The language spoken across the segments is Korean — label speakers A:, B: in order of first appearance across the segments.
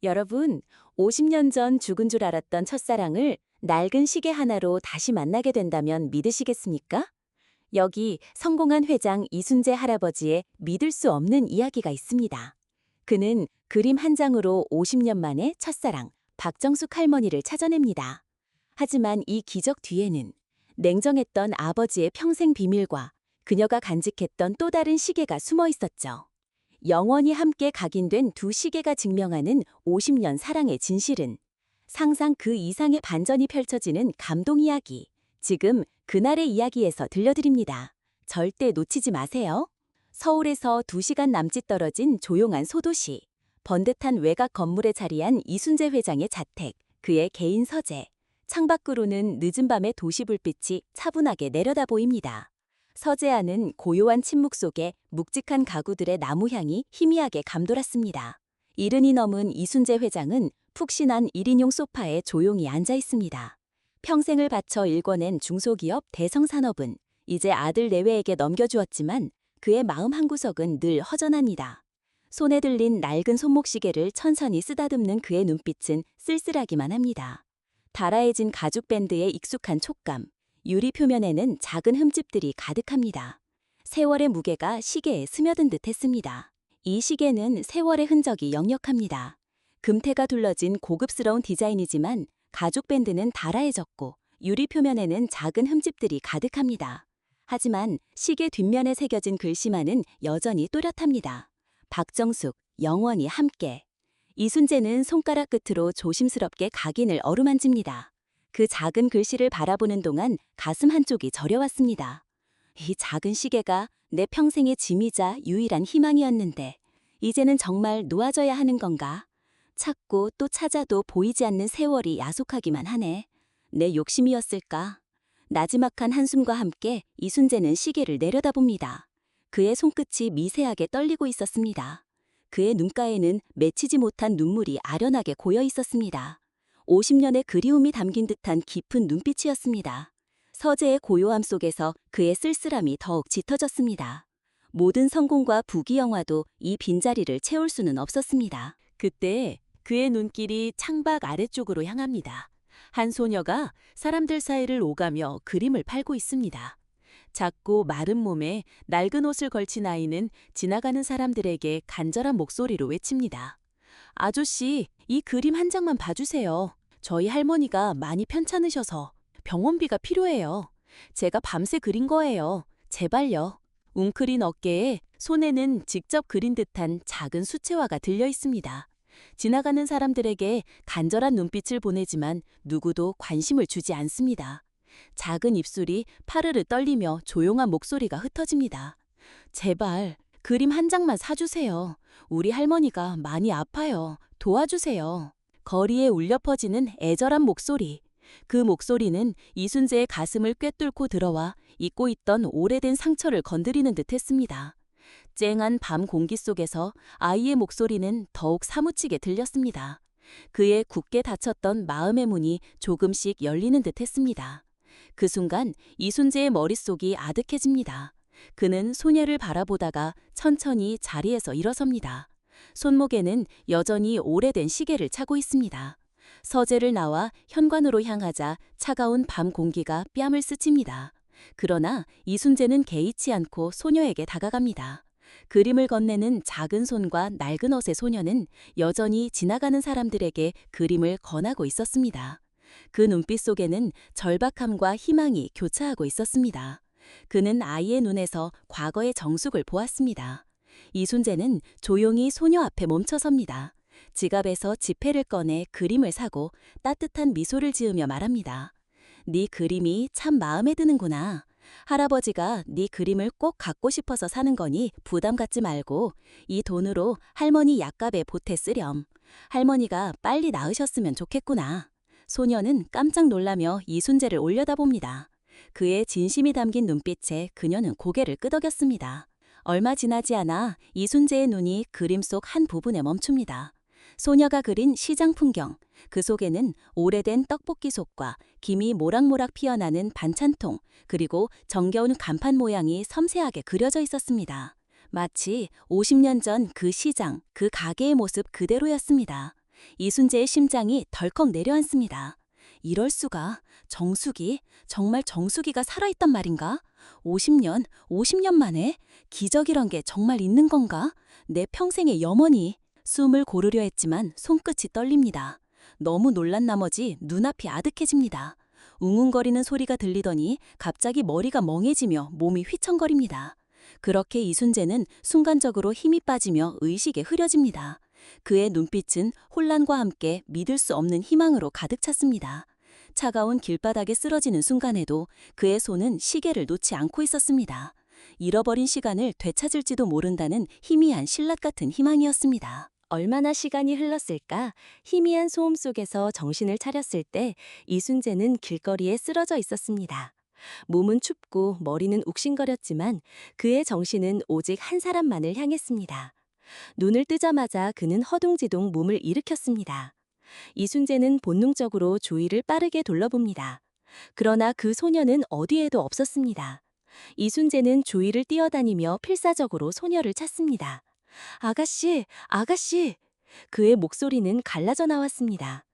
A: 여러분, 50년 전 죽은 줄 알았던 첫사랑을 낡은 시계 하나로 다시 만나게 된다면 믿으시겠습니까? 여기 성공한 회장 이순재 할아버지의 믿을 수 없는 이야기가 있습니다. 그는 그림 한 장으로 50년 만에 첫사랑 박정숙 할머니를 찾아냅니다. 하지만 이 기적 뒤에는 냉정했던 아버지의 평생 비밀과 그녀가 간직했던 또 다른 시계가 숨어 있었죠. 영원히 함께 각인된 두 시계가 증명하는 50년 사랑의 진실은 상상 그 이상의 반전이 펼쳐지는 감동 이야기. 지금 그날의 이야기에서 들려드립니다. 절대 놓치지 마세요. 서울에서 2시간 남짓 떨어진 조용한 소도시. 번듯한 외곽 건물에 자리한 이순재 회장의 자택, 그의 개인 서재. 창밖으로는 늦은 밤의 도시 불빛이 차분하게 내려다 보입니다. 서재 안은 고요한 침묵 속에 묵직한 가구들의 나무향이 희미하게 감돌았습니다. 70이 넘은 이순재 회장은 푹신한 1인용 소파에 조용히 앉아 있습니다. 평생을 바쳐 일궈낸 중소기업 대성산업은 이제 아들 내외에게 넘겨주었지만 그의 마음 한구석은 늘 허전합니다. 손에 들린 낡은 손목시계를 천천히 쓰다듬는 그의 눈빛은 쓸쓸하기만 합니다. 달아해진 가죽 밴드의 익숙한 촉감, 유리 표면에는 작은 흠집들이 가득합니다. 세월의 무게가 시계에 스며든 듯 했습니다. 이 시계는 세월의 흔적이 역력합니다. 금태가 둘러진 고급스러운 디자인이지만 가죽 밴드는 달아해졌고 유리 표면에는 작은 흠집들이 가득합니다. 하지만 시계 뒷면에 새겨진 글씨만은 여전히 또렷합니다. 박정숙, 영원히 함께. 이순재는 손가락 끝으로 조심스럽게 각인을 어루만집니다. 그 작은 글씨를 바라보는 동안 가슴 한쪽이 저려왔습니다. 이 작은 시계가 내 평생의 짐이자 유일한 희망이었는데 이제는 정말 놓아져야 하는 건가? 찾고 또 찾아도 보이지 않는 세월이 야속하기만 하네. 내 욕심이었을까? 나지막한 한숨과 함께 이순재는 시계를 내려다봅니다. 그의 손끝이 미세하게 떨리고 있었습니다. 그의 눈가에는 맺히지 못한 눈물이 아련하게 고여 있었습니다. 50년의 그리움이 담긴 듯한 깊은 눈빛이었습니다. 서재의 고요함 속에서 그의 쓸쓸함이 더욱 짙어졌습니다. 모든 성공과 부귀영화도 이 빈자리를 채울 수는 없었습니다. 그때 그의 눈길이 창밖 아래쪽으로 향합니다. 한 소녀가 사람들 사이를 오가며 그림을 팔고 있습니다. 작고 마른 몸에 낡은 옷을 걸친 아이는 지나가는 사람들에게 간절한 목소리로 외칩니다. 아저씨, 이 그림 한 장만 봐주세요. 저희 할머니가 많이 편찮으셔서 병원비가 필요해요. 제가 밤새 그린 거예요. 제발요. 웅크린 어깨에 손에는 직접 그린 듯한 작은 수채화가 들려 있습니다. 지나가는 사람들에게 간절한 눈빛을 보내지만 누구도 관심을 주지 않습니다. 작은 입술이 파르르 떨리며 조용한 목소리가 흩어집니다. 제발 그림 한 장만 사주세요. 우리 할머니가 많이 아파요. 도와주세요. 거리에 울려 퍼지는 애절한 목소리. 그 목소리는 이순재의 가슴을 꿰뚫고 들어와 잊고 있던 오래된 상처를 건드리는 듯 했습니다. 쨍한 밤 공기 속에서 아이의 목소리는 더욱 사무치게 들렸습니다. 그의 굳게 닫혔던 마음의 문이 조금씩 열리는 듯 했습니다. 그 순간 이순재의 머릿속이 아득해집니다. 그는 소녀를 바라보다가 천천히 자리에서 일어섭니다. 손목에는 여전히 오래된 시계를 차고 있습니다. 서재를 나와 현관으로 향하자 차가운 밤 공기가 뺨을 스칩니다. 그러나 이순재는 개의치 않고 소녀에게 다가갑니다. 그림을 건네는 작은 손과 낡은 옷의 소녀는 여전히 지나가는 사람들에게 그림을 권하고 있었습니다. 그 눈빛 속에는 절박함과 희망이 교차하고 있었습니다. 그는 아이의 눈에서 과거의 정숙을 보았습니다. 이순재는 조용히 소녀 앞에 멈춰섭니다. 지갑에서 지폐를 꺼내 그림을 사고 따뜻한 미소를 지으며 말합니다. 네 그림이 참 마음에 드는구나. 할아버지가 네 그림을 꼭 갖고 싶어서 사는 거니 부담 갖지 말고 이 돈으로 할머니 약값에 보태 쓰렴. 할머니가 빨리 나으셨으면 좋겠구나. 소녀는 깜짝 놀라며 이순재를 올려다봅니다. 그의 진심이 담긴 눈빛에 그녀는 고개를 끄덕였습니다. 얼마 지나지 않아 이순재의 눈이 그림 속 한 부분에 멈춥니다. 소녀가 그린 시장 풍경, 그 속에는 오래된 떡볶이 솥과 김이 모락모락 피어나는 반찬통, 그리고 정겨운 간판 모양이 섬세하게 그려져 있었습니다. 마치 50년 전 그 시장, 그 가게의 모습 그대로였습니다. 이순재의 심장이 덜컥 내려앉습니다. 이럴 수가. 정수기? 정말 정수기가 살아있단 말인가? 50년 만에? 기적이란 게 정말 있는 건가? 내 평생의 염원이. 숨을 고르려 했지만 손끝이 떨립니다. 너무 놀란 나머지 눈앞이 아득해집니다. 웅웅거리는 소리가 들리더니 갑자기 머리가 멍해지며 몸이 휘청거립니다. 그렇게 이순재는 순간적으로 힘이 빠지며 의식에 흐려집니다. 그의 눈빛은 혼란과 함께 믿을 수 없는 희망으로 가득 찼습니다. 차가운 길바닥에 쓰러지는 순간에도 그의 손은 시계를 놓지 않고 있었습니다. 잃어버린 시간을 되찾을지도 모른다는 희미한 신라 같은 희망이었습니다. 얼마나 시간이 흘렀을까? 희미한 소음 속에서 정신을 차렸을 때 이순재는 길거리에 쓰러져 있었습니다. 몸은 춥고 머리는 욱신거렸지만 그의 정신은 오직 한 사람만을 향했습니다. 눈을 뜨자마자 그는 허둥지둥 몸을 일으켰습니다. 이순재는 본능적으로 주위를 빠르게 둘러봅니다. 그러나 그 소녀는 어디에도 없었습니다. 이순재는 주위를 뛰어다니며 필사적으로 소녀를 찾습니다. 아가씨, 아가씨! 그의 목소리는 갈라져 나왔습니다.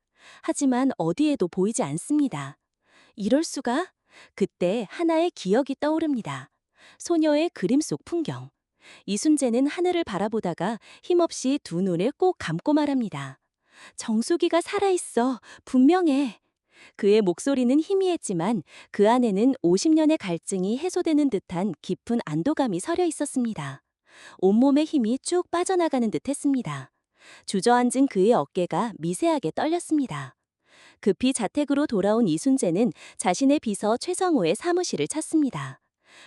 A: 하지만 어디에도 보이지 않습니다. 이럴 수가? 그때 하나의 기억이 떠오릅니다. 소녀의 그림 속 풍경. 이순재는 하늘을 바라보다가 힘없이 두 눈을 꼭 감고 말합니다. 정수기가 살아있어. 분명해. 그의 목소리는 희미했지만 그 안에는 50년의 갈증이 해소되는 듯한 깊은 안도감이 서려 있었습니다. 온몸의 힘이 쭉 빠져나가는 듯 했습니다. 주저앉은 그의 어깨가 미세하게 떨렸습니다. 급히 자택으로 돌아온 이순재는 자신의 비서 최성호의 사무실을 찾습니다.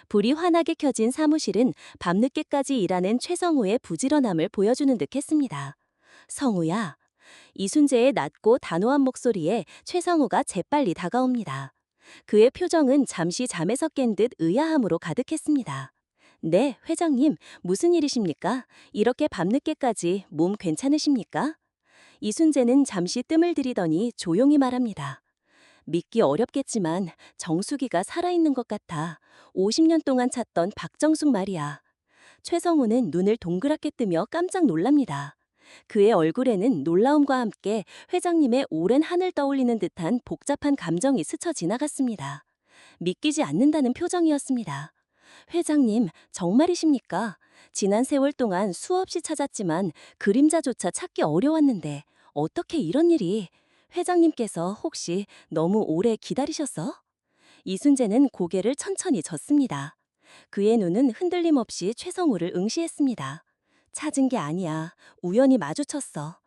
A: 불이 환하게 켜진 사무실은 밤늦게까지 일하는 최성호의 부지런함을 보여주는 듯 했습니다. 성우야. 이순재의 낮고 단호한 목소리에 최성호가 재빨리 다가옵니다. 그의 표정은 잠시 잠에서 깬 듯 의아함으로 가득했습니다. 네, 회장님, 무슨 일이십니까? 이렇게 밤늦게까지 몸 괜찮으십니까? 이순재는 잠시 뜸을 들이더니 조용히 말합니다. 믿기 어렵겠지만 정수기가 살아있는 것 같아. 50년 동안 찾던 박정숙 말이야. 최성우는 눈을 동그랗게 뜨며 깜짝 놀랍니다. 그의 얼굴에는 놀라움과 함께 회장님의 오랜 한을 떠올리는 듯한 복잡한 감정이 스쳐 지나갔습니다. 믿기지 않는다는 표정이었습니다. 회장님, 정말이십니까? 지난 세월 동안 수없이 찾았지만 그림자조차 찾기 어려웠는데 어떻게 이런 일이? 회장님께서 혹시 너무 오래 기다리셔서? 이순재는 고개를 천천히 젓습니다. 그의 눈은 흔들림 없이 최성우를 응시했습니다. 찾은 게 아니야. 우연히 마주쳤어.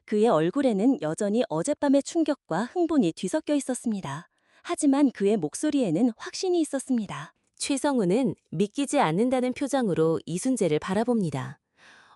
A: 그의 얼굴에는 여전히 어젯밤의 충격과 흥분이 뒤섞여 있었습니다. 하지만 그의 목소리에는 확신이 있었습니다. 최성우는 믿기지 않는다는 표정으로 이순재를 바라봅니다.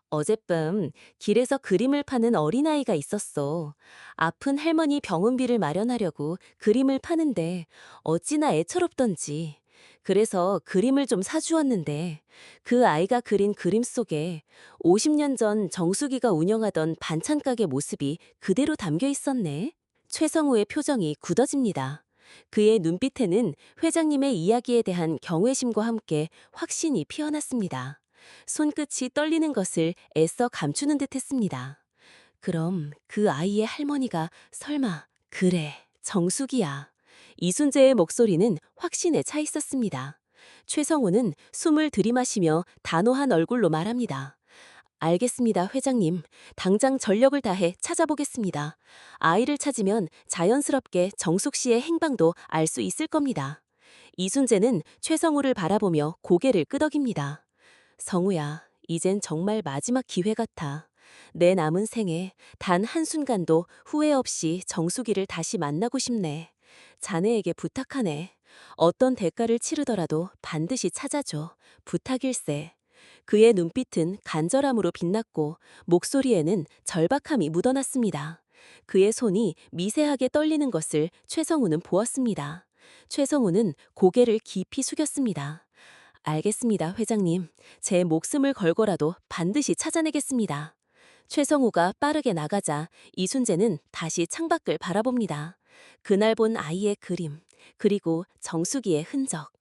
A: 어젯밤 길에서 그림을 파는 어린아이가 있었어. 아픈 할머니 병원비를 마련하려고 그림을 파는데 어찌나 애처롭던지. 그래서 그림을 좀 사주었는데 그 아이가 그린 그림 속에 50년 전 정수기가 운영하던 반찬가게 모습이 그대로 담겨 있었네. 최성우의 표정이 굳어집니다. 그의 눈빛에는 회장님의 이야기에 대한 경외심과 함께 확신이 피어났습니다. 손끝이 떨리는 것을 애써 감추는 듯 했습니다. 그럼 그 아이의 할머니가 설마 그래, 정숙이야. 이순재의 목소리는 확신에 차 있었습니다. 최성우는 숨을 들이마시며 단호한 얼굴로 말합니다. 알겠습니다, 회장님. 당장 전력을 다해 찾아보겠습니다. 아이를 찾으면 자연스럽게 정숙 씨의 행방도 알 수 있을 겁니다. 이순재는 최성우를 바라보며 고개를 끄덕입니다. 성우야, 이젠 정말 마지막 기회 같아. 내 남은 생에 단 한순간도 후회 없이 정수기를 다시 만나고 싶네. 자네에게 부탁하네. 어떤 대가를 치르더라도 반드시 찾아줘. 부탁일세. 그의 눈빛은 간절함으로 빛났고 목소리에는 절박함이 묻어났습니다. 그의 손이 미세하게 떨리는 것을 최성우는 보았습니다. 최성우는 고개를 깊이 숙였습니다. 알겠습니다, 회장님. 제 목숨을 걸고라도 반드시 찾아내겠습니다. 최성우가 빠르게 나가자 이순재는 다시 창밖을 바라봅니다. 그날 본 아이의 그림, 그리고 정수기의 흔적,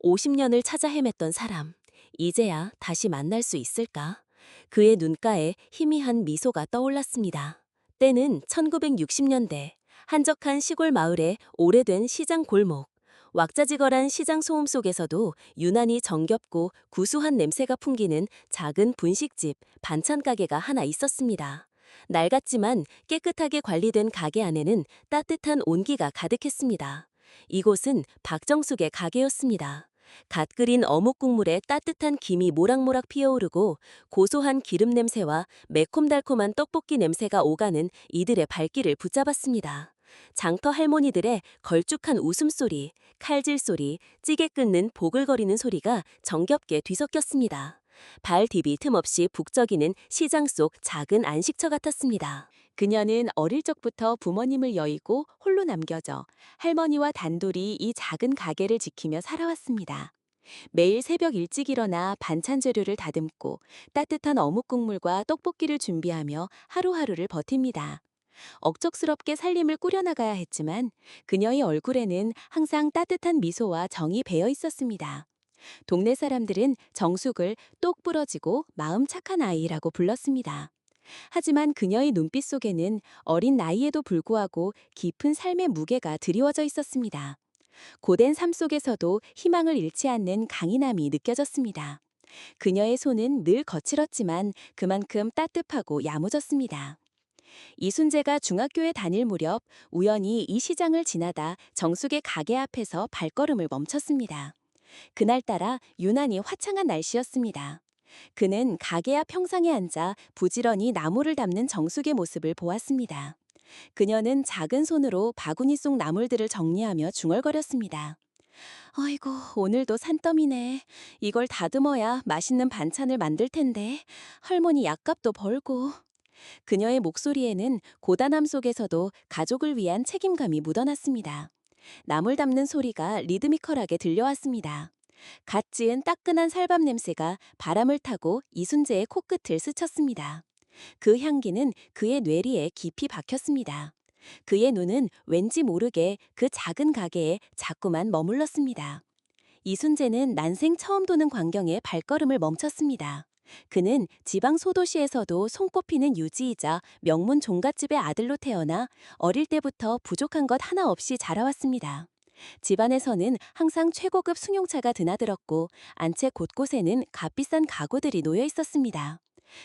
A: 50년을 찾아 헤맸던 사람, 이제야 다시 만날 수 있을까? 그의 눈가에 희미한 미소가 떠올랐습니다. 때는 1960년대 한적한 시골 마을의 오래된 시장 골목. 왁자지껄한 시장 소음 속에서도 유난히 정겹고 구수한 냄새가 풍기는 작은 분식집, 반찬 가게가 하나 있었습니다. 낡았지만 깨끗하게 관리된 가게 안에는 따뜻한 온기가 가득했습니다. 이곳은 박정숙의 가게였습니다. 갓 끓인 어묵 국물에 따뜻한 김이 모락모락 피어오르고 고소한 기름 냄새와 매콤달콤한 떡볶이 냄새가 오가는 이들의 발길을 붙잡았습니다. 장터 할머니들의 걸쭉한 웃음소리, 칼질소리, 찌개 끓는 보글거리는 소리가 정겹게 뒤섞였습니다. 발디비 틈없이 북적이는 시장 속 작은 안식처 같았습니다. 그녀는 어릴 적부터 부모님을 여의고 홀로 남겨져 할머니와 단둘이 이 작은 가게를 지키며 살아왔습니다. 매일 새벽 일찍 일어나 반찬 재료를 다듬고 따뜻한 어묵 국물과 떡볶이를 준비하며 하루하루를 버팁니다. 억척스럽게 살림을 꾸려나가야 했지만 그녀의 얼굴에는 항상 따뜻한 미소와 정이 배어 있었습니다. 동네 사람들은 정숙을 똑 부러지고 마음 착한 아이라고 불렀습니다. 하지만 그녀의 눈빛 속에는 어린 나이에도 불구하고 깊은 삶의 무게가 드리워져 있었습니다. 고된 삶 속에서도 희망을 잃지 않는 강인함이 느껴졌습니다. 그녀의 손은 늘 거칠었지만 그만큼 따뜻하고 야무졌습니다. 이순재가 중학교에 다닐 무렵 우연히 이 시장을 지나다 정숙의 가게 앞에서 발걸음을 멈췄습니다. 그날따라 유난히 화창한 날씨였습니다. 그는 가게 앞 평상에 앉아 부지런히 나무를 담는 정숙의 모습을 보았습니다. 그녀는 작은 손으로 바구니 속 나물들을 정리하며 중얼거렸습니다. 아이고, 오늘도 산더미네. 이걸 다듬어야 맛있는 반찬을 만들 텐데. 할머니 약값도 벌고. 그녀의 목소리에는 고단함 속에서도 가족을 위한 책임감이 묻어났습니다. 나물 담는 소리가 리드미컬하게 들려왔습니다. 갓 지은 따끈한 살밥 냄새가 바람을 타고 이순재의 코끝을 스쳤습니다. 그 향기는 그의 뇌리에 깊이 박혔습니다. 그의 눈은 왠지 모르게 그 작은 가게에 자꾸만 머물렀습니다. 이순재는 난생 처음 도는 광경에 발걸음을 멈췄습니다. 그는 지방 소도시에서도 손꼽히는 유지이자 명문 종갓집의 아들로 태어나 어릴 때부터 부족한 것 하나 없이 자라왔습니다. 집안에서는 항상 최고급 승용차가 드나들었고 안채 곳곳에는 값비싼 가구들이 놓여 있었습니다.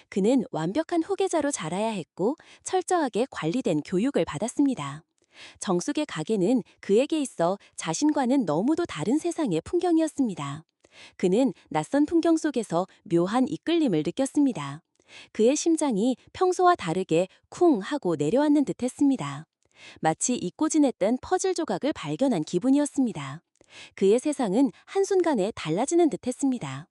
A: 그는 완벽한 후계자로 자라야 했고 철저하게 관리된 교육을 받았습니다. 정숙의 가게는 그에게 있어 자신과는 너무도 다른 세상의 풍경이었습니다. 그는 낯선 풍경 속에서 묘한 이끌림을 느꼈습니다. 그의 심장이 평소와 다르게 쿵 하고 내려앉는 듯했습니다. 마치 잊고 지냈던 퍼즐 조각을 발견한 기분이었습니다. 그의 세상은 한순간에 달라지는 듯했습니다.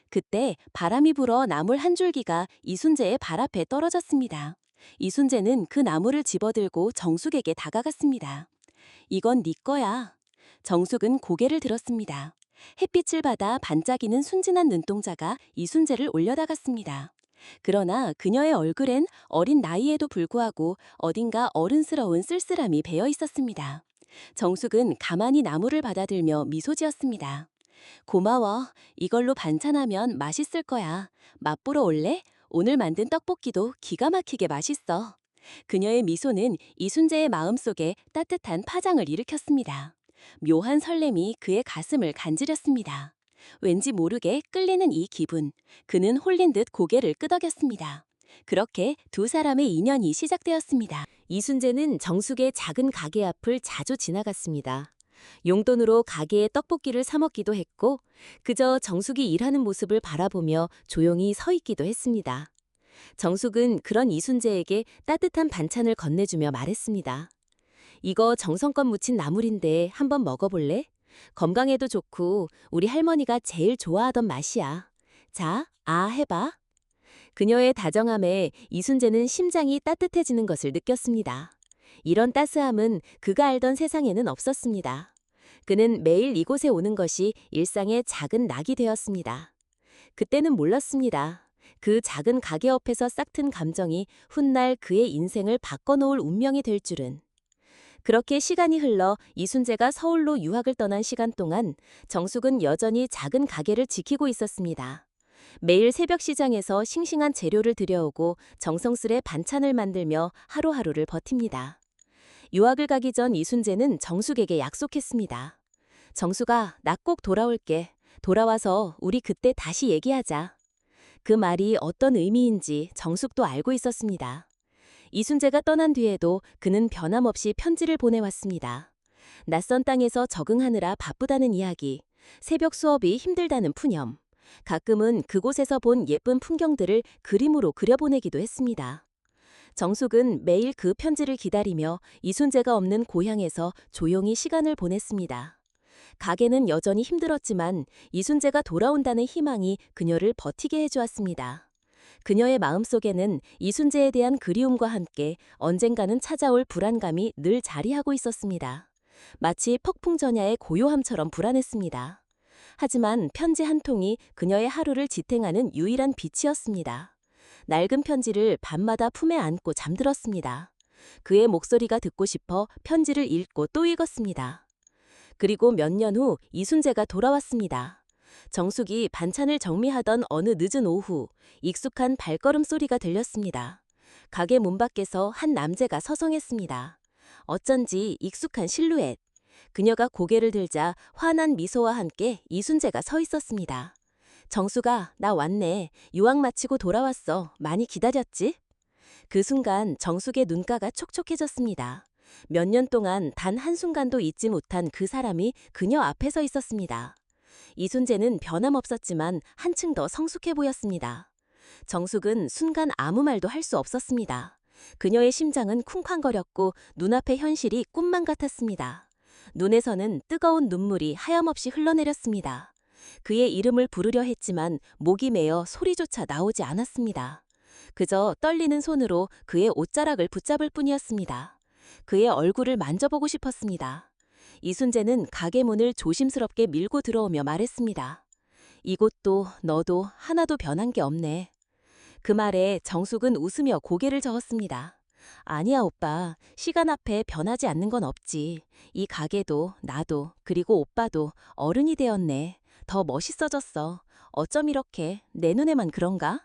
A: 그때 바람이 불어 나물 한 줄기가 이순재의 발 앞에 떨어졌습니다. 이순재는 그 나무를 집어들고 정숙에게 다가갔습니다. 이건 네 거야. 정숙은 고개를 들었습니다. 햇빛을 받아 반짝이는 순진한 눈동자가 이순재를 올려다갔습니다. 그러나 그녀의 얼굴엔 어린 나이에도 불구하고 어딘가 어른스러운 쓸쓸함이 배어 있었습니다. 정숙은 가만히 나무를 받아들며 미소 지었습니다. 고마워. 이걸로 반찬하면 맛있을 거야. 맛보러 올래? 오늘 만든 떡볶이도 기가 막히게 맛있어. 그녀의 미소는 이순재의 마음속에 따뜻한 파장을 일으켰습니다. 묘한 설렘이 그의 가슴을 간지렸습니다. 왠지 모르게 끌리는 이 기분, 그는 홀린 듯 고개를 끄덕였습니다. 그렇게 두 사람의 인연이 시작되었습니다. 이순재는 정숙의 작은 가게 앞을 자주 지나갔습니다. 용돈으로 가게에 떡볶이를 사 먹기도 했고 그저 정숙이 일하는 모습을 바라보며 조용히 서 있기도 했습니다. 정숙은 그런 이순재에게 따뜻한 반찬을 건네주며 말했습니다. 이거 정성껏 무친 나물인데 한번 먹어볼래? 건강에도 좋고 우리 할머니가 제일 좋아하던 맛이야. 자, 해봐. 그녀의 다정함에 이순재는 심장이 따뜻해지는 것을 느꼈습니다. 이런 따스함은 그가 알던 세상에는 없었습니다. 그는 매일 이곳에 오는 것이 일상의 작은 낙이 되었습니다. 그때는 몰랐습니다. 그 작은 가게 옆에서 싹튼 감정이 훗날 그의 인생을 바꿔놓을 운명이 될 줄은. 그렇게 시간이 흘러 이순재가 서울로 유학을 떠난 시간 동안 정숙은 여전히 작은 가게를 지키고 있었습니다. 매일 새벽 시장에서 싱싱한 재료를 들여오고 정성스레 반찬을 만들며 하루하루를 버팁니다. 유학을 가기 전 이순재는 정숙에게 약속했습니다. 정숙아, 나 꼭 돌아올게. 돌아와서 우리 그때 다시 얘기하자. 그 말이 어떤 의미인지 정숙도 알고 있었습니다. 이순재가 떠난 뒤에도 그는 변함없이 편지를 보내왔습니다. 낯선 땅에서 적응하느라 바쁘다는 이야기, 새벽 수업이 힘들다는 푸념, 가끔은 그곳에서 본 예쁜 풍경들을 그림으로 그려보내기도 했습니다. 정숙은 매일 그 편지를 기다리며 이순재가 없는 고향에서 조용히 시간을 보냈습니다. 가게는 여전히 힘들었지만 이순재가 돌아온다는 희망이 그녀를 버티게 해주었습니다. 그녀의 마음속에는 이순재에 대한 그리움과 함께 언젠가는 찾아올 불안감이 늘 자리하고 있었습니다. 마치 폭풍전야의 고요함처럼 불안했습니다. 하지만 편지 한 통이 그녀의 하루를 지탱하는 유일한 빛이었습니다. 낡은 편지를 밤마다 품에 안고 잠들었습니다. 그의 목소리가 듣고 싶어 편지를 읽고 또 읽었습니다. 그리고 몇 년 후 이순재가 돌아왔습니다. 정숙이 반찬을 정리하던 어느 늦은 오후, 익숙한 발걸음 소리가 들렸습니다. 가게 문 밖에서 한 남자가 서성했습니다. 어쩐지 익숙한 실루엣. 그녀가 고개를 들자 환한 미소와 함께 이순재가 서 있었습니다. 정숙아, 나 왔네. 유학 마치고 돌아왔어. 많이 기다렸지? 그 순간 정숙의 눈가가 촉촉해졌습니다. 몇 년 동안 단 한순간도 잊지 못한 그 사람이 그녀 앞에 서 있었습니다. 이순재는 변함없었지만 한층 더 성숙해 보였습니다. 정숙은 순간 아무 말도 할 수 없었습니다. 그녀의 심장은 쿵쾅거렸고 눈앞의 현실이 꿈만 같았습니다. 눈에서는 뜨거운 눈물이 하염없이 흘러내렸습니다. 그의 이름을 부르려 했지만 목이 메어 소리조차 나오지 않았습니다. 그저 떨리는 손으로 그의 옷자락을 붙잡을 뿐이었습니다. 그의 얼굴을 만져보고 싶었습니다. 이순재는 가게 문을 조심스럽게 밀고 들어오며 말했습니다. 이곳도 너도 하나도 변한 게 없네. 그 말에 정숙은 웃으며 고개를 저었습니다. 아니야 오빠, 시간 앞에 변하지 않는 건 없지. 이 가게도 나도 그리고 오빠도 어른이 되었네. 더 멋있어졌어. 어쩜 이렇게 내 눈에만 그런가?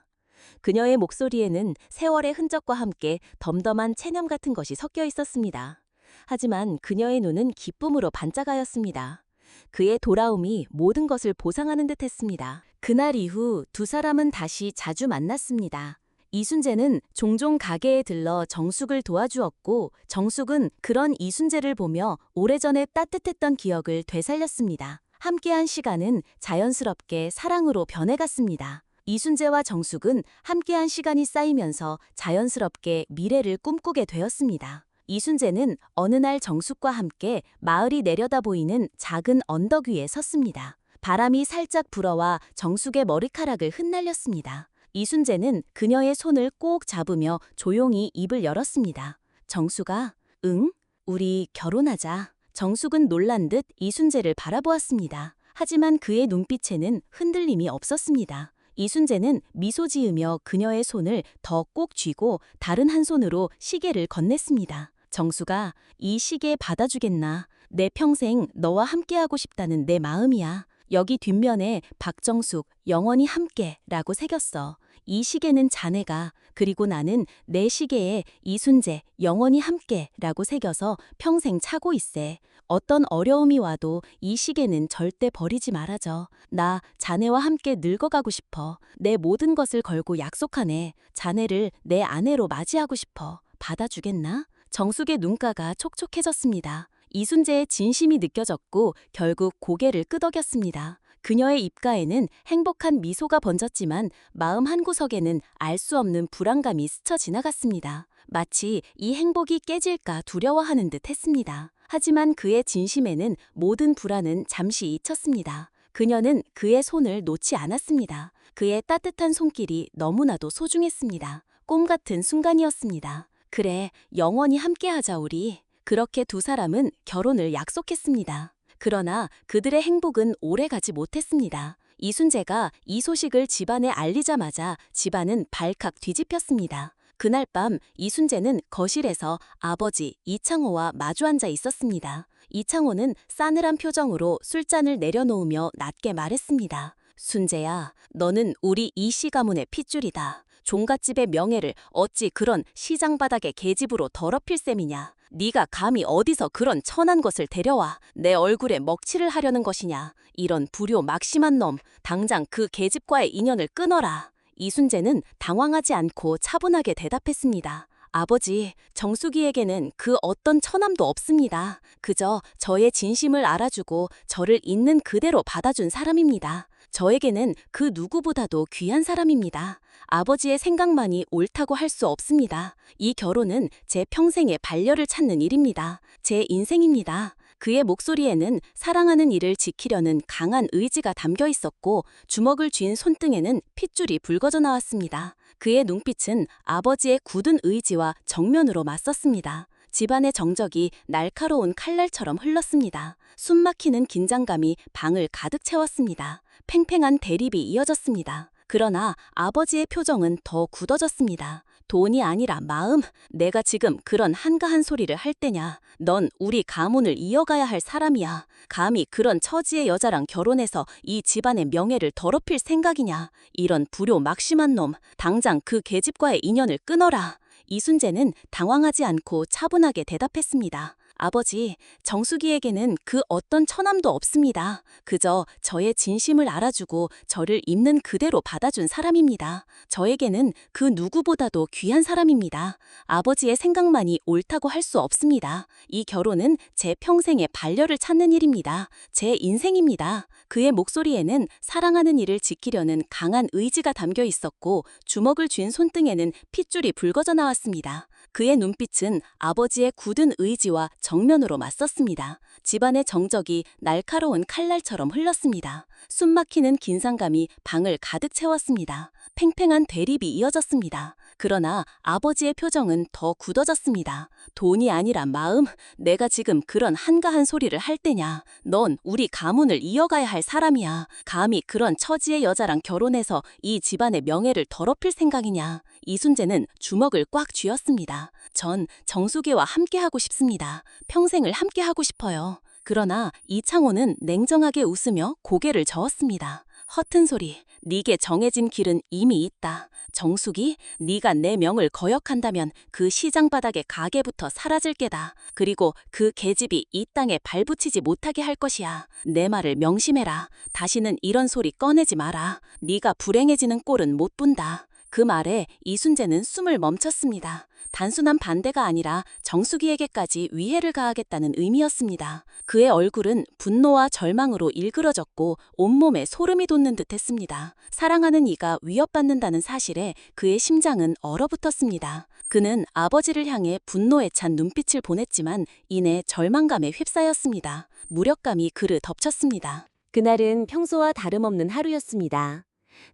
A: 그녀의 목소리에는 세월의 흔적과 함께 덤덤한 체념 같은 것이 섞여 있었습니다. 하지만 그녀의 눈은 기쁨으로 반짝하였습니다. 그의 돌아옴이 모든 것을 보상하는 듯했습니다. 그날 이후 두 사람은 다시 자주 만났습니다. 이순재는 종종 가게에 들러 정숙을 도와주었고 정숙은 그런 이순재를 보며 오래전에 따뜻했던 기억을 되살렸습니다. 함께한 시간은 자연스럽게 사랑으로 변해갔습니다. 이순재와 정숙은 함께한 시간이 쌓이면서 자연스럽게 미래를 꿈꾸게 되었습니다. 이순재는 어느 날 정숙과 함께 마을이 내려다 보이는 작은 언덕 위에 섰습니다. 바람이 살짝 불어와 정숙의 머리카락을 흩날렸습니다. 이순재는 그녀의 손을 꼭 잡으며 조용히 입을 열었습니다. 정숙아, 응? 우리 결혼하자. 정숙은 놀란 듯 이순재를 바라보았습니다. 하지만 그의 눈빛에는 흔들림이 없었습니다. 이순재는 미소 지으며 그녀의 손을 더 꼭 쥐고 다른 한 손으로 시계를 건넸습니다. 정숙아, 이 시계 받아주겠나? 내 평생 너와 함께하고 싶다는 내 마음이야. 여기 뒷면에 박정숙, 영원히 함께라고 새겼어. 이 시계는 자네가, 그리고 나는 내 시계에 이순재, 영원히 함께라고 새겨서 평생 차고 있세. 어떤 어려움이 와도 이 시계는 절대 버리지 말아줘. 나 자네와 함께 늙어가고 싶어. 내 모든 것을 걸고 약속하네. 자네를 내 아내로 맞이하고 싶어. 받아주겠나? 정숙의 눈가가 촉촉해졌습니다. 이순재의 진심이 느껴졌고 결국 고개를 끄덕였습니다. 그녀의 입가에는 행복한 미소가 번졌지만 마음 한구석에는 알 수 없는 불안감이 스쳐 지나갔습니다. 마치 이 행복이 깨질까 두려워하는 듯 했습니다. 하지만 그의 진심에는 모든 불안은 잠시 잊혔습니다. 그녀는 그의 손을 놓지 않았습니다. 그의 따뜻한 손길이 너무나도 소중했습니다. 꿈 같은 순간이었습니다. 그래, 영원히 함께하자 우리. 그렇게 두 사람은 결혼을 약속했습니다. 그러나 그들의 행복은 오래가지 못했습니다. 이순재가 이 소식을 집안에 알리자마자 집안은 발칵 뒤집혔습니다. 그날 밤 이순재는 거실에서 아버지 이창호와 마주 앉아 있었습니다. 이창호는 싸늘한 표정으로 술잔을 내려놓으며 낮게 말했습니다. 순재야, 너는 우리 이씨 가문의 핏줄이다. 종갓집의 명예를 어찌 그런 시장 바닥의 계집으로 더럽힐 셈이냐. 네가 감히 어디서 그런 천한 것을 데려와 내 얼굴에 먹칠을 하려는 것이냐. 이런 불효 막심한 놈, 당장 그 계집과의 인연을 끊어라. 이순재는 당황하지 않고 차분하게 대답했습니다. 아버지, 정숙이에게는 그 어떤 처남도 없습니다. 그저 저의 진심을 알아주고 저를 있는 그대로 받아준 사람입니다. 저에게는 그 누구보다도 귀한 사람입니다. 아버지의 생각만이 옳다고 할 수 없습니다. 이 결혼은 제 평생의 반려를 찾는 일입니다. 제 인생입니다. 그의 목소리에는 사랑하는 이를 지키려는 강한 의지가 담겨 있었고 주먹을 쥔 손등에는 핏줄이 붉어져 나왔습니다. 그의 눈빛은 아버지의 굳은 의지와 정면으로 맞섰습니다. 집안의 정적이 날카로운 칼날처럼 흘렀습니다. 숨막히는 긴장감이 방을 가득 채웠습니다. 팽팽한 대립이 이어졌습니다. 그러나 아버지의 표정은 더 굳어졌습니다. 돈이 아니라 마음, 내가 지금 그런 한가한 소리를 할 때냐. 넌 우리 가문을 이어가야 할 사람이야. 감히 그런 처지의 여자랑 결혼해서 이 집안의 명예를 더럽힐 생각이냐. 이런 불효 막심한 놈, 당장 그 계집과의 인연을 끊어라. 이순재는 당황하지 않고 차분하게 대답했습니다. 아버지, 정숙이에게는 그 어떤 처남도 없습니다. 그저 저의 진심을 알아주고 저를 있는 그대로 받아준 사람입니다. 저에게는 그 누구보다도 귀한 사람입니다. 아버지의 생각만이 옳다고 할 수 없습니다. 이 결혼은 제 평생의 반려를 찾는 일입니다. 제 인생입니다. 그의 목소리에는 사랑하는 이를 지키려는 강한 의지가 담겨 있었고 주먹을 쥔 손등에는 핏줄이 붉어져 나왔습니다. 그의 눈빛은 아버지의 굳은 의지와 정면으로 맞섰습니다. 집안의 정적이 날카로운 칼날처럼 흘렀습니다. 숨막히는 긴장감이 방을 가득 채웠습니다. 팽팽한 대립이 이어졌습니다. 그러나 아버지의 표정은 더 굳어졌습니다. 돈이 아니라 마음, 내가 지금 그런 한가한 소리를 할 때냐. 넌 우리 가문을 이어가야 할 사람이야. 감히 그런 처지의 여자랑 결혼해서 이 집안의 명예를 더럽힐 생각이냐. 이순재는 주먹을 꽉 쥐었습니다. 전 정숙이와 함께하고 싶습니다. 평생을 함께하고 싶어요. 그러나 이창호는 냉정하게 웃으며 고개를 저었습니다. 허튼 소리, 네게 정해진 길은 이미 있다. 정숙이, 네가 내 명을 거역한다면 그 시장 바닥의 가게부터 사라질 게다. 그리고 그 계집이 이 땅에 발붙이지 못하게 할 것이야. 내 말을 명심해라. 다시는 이런 소리 꺼내지 마라. 네가 불행해지는 꼴은 못 본다. 그 말에 이순재는 숨을 멈췄습니다. 단순한 반대가 아니라 정숙이에게까지 위해를 가하겠다는 의미였습니다. 그의 얼굴은 분노와 절망으로 일그러졌고 온몸에 소름이 돋는 듯했습니다. 사랑하는 이가 위협받는다는 사실에 그의 심장은 얼어붙었습니다. 그는 아버지를 향해 분노에 찬 눈빛을 보냈지만 이내 절망감에 휩싸였습니다. 무력감이 그를 덮쳤습니다. 그날은 평소와 다름없는 하루였습니다.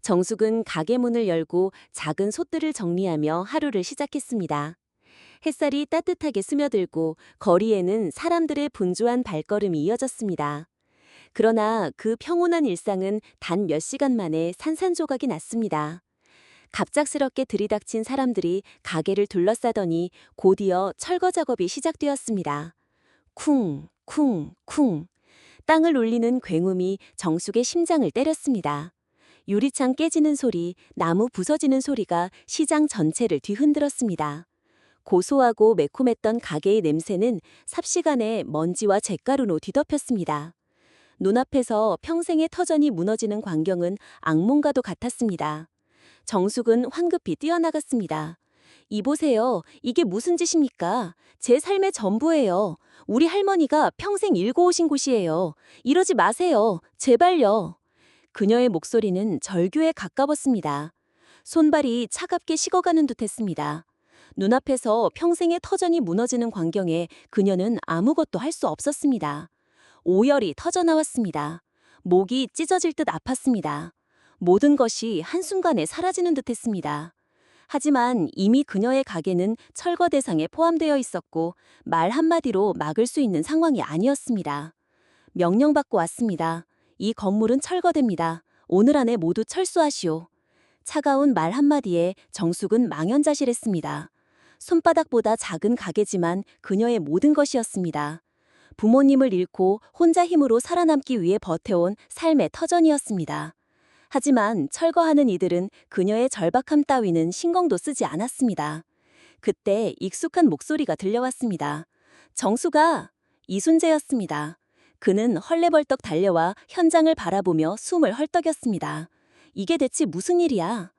A: 정숙은 가게 문을 열고 작은 솥들을 정리하며 하루를 시작했습니다. 햇살이 따뜻하게 스며들고 거리에는 사람들의 분주한 발걸음이 이어졌습니다. 그러나 그 평온한 일상은 단 몇 시간 만에 산산조각이 났습니다. 갑작스럽게 들이닥친 사람들이 가게를 둘러싸더니 곧이어 철거 작업이 시작되었습니다. 쿵, 쿵, 쿵. 땅을 울리는 굉음이 정숙의 심장을 때렸습니다. 유리창 깨지는 소리, 나무 부서지는 소리가 시장 전체를 뒤흔들었습니다. 고소하고 매콤했던 가게의 냄새는 삽시간에 먼지와 잿가루로 뒤덮였습니다. 눈앞에서 평생의 터전이 무너지는 광경은 악몽과도 같았습니다. 정숙은 황급히 뛰어나갔습니다. 이보세요. 이게 무슨 짓입니까? 제 삶의 전부예요. 우리 할머니가 평생 일궈 오신 곳이에요. 이러지 마세요. 제발요. 그녀의 목소리는 절규에 가까웠습니다. 손발이 차갑게 식어가는 듯했습니다. 눈앞에서 평생의 터전이 무너지는 광경에 그녀는 아무것도 할 수 없었습니다. 오열이 터져나왔습니다. 목이 찢어질 듯 아팠습니다. 모든 것이 한순간에 사라지는 듯했습니다. 하지만 이미 그녀의 가게는 철거 대상에 포함되어 있었고 말 한마디로 막을 수 있는 상황이 아니었습니다. 명령받고 왔습니다. 이 건물은 철거됩니다. 오늘 안에 모두 철수하시오. 차가운 말 한마디에 정숙은 망연자실했습니다. 손바닥보다 작은 가게지만 그녀의 모든 것이었습니다. 부모님을 잃고 혼자 힘으로 살아남기 위해 버텨온 삶의 터전이었습니다.
B: 하지만 철거하는 이들은 그녀의 절박함 따위는 신경도 쓰지 않았습니다. 그때 익숙한 목소리가 들려왔습니다. 정수가 이순재였습니다. 그는 헐레벌떡 달려와 현장을 바라보며 숨을 헐떡였습니다. 이게 대체 무슨 일이야?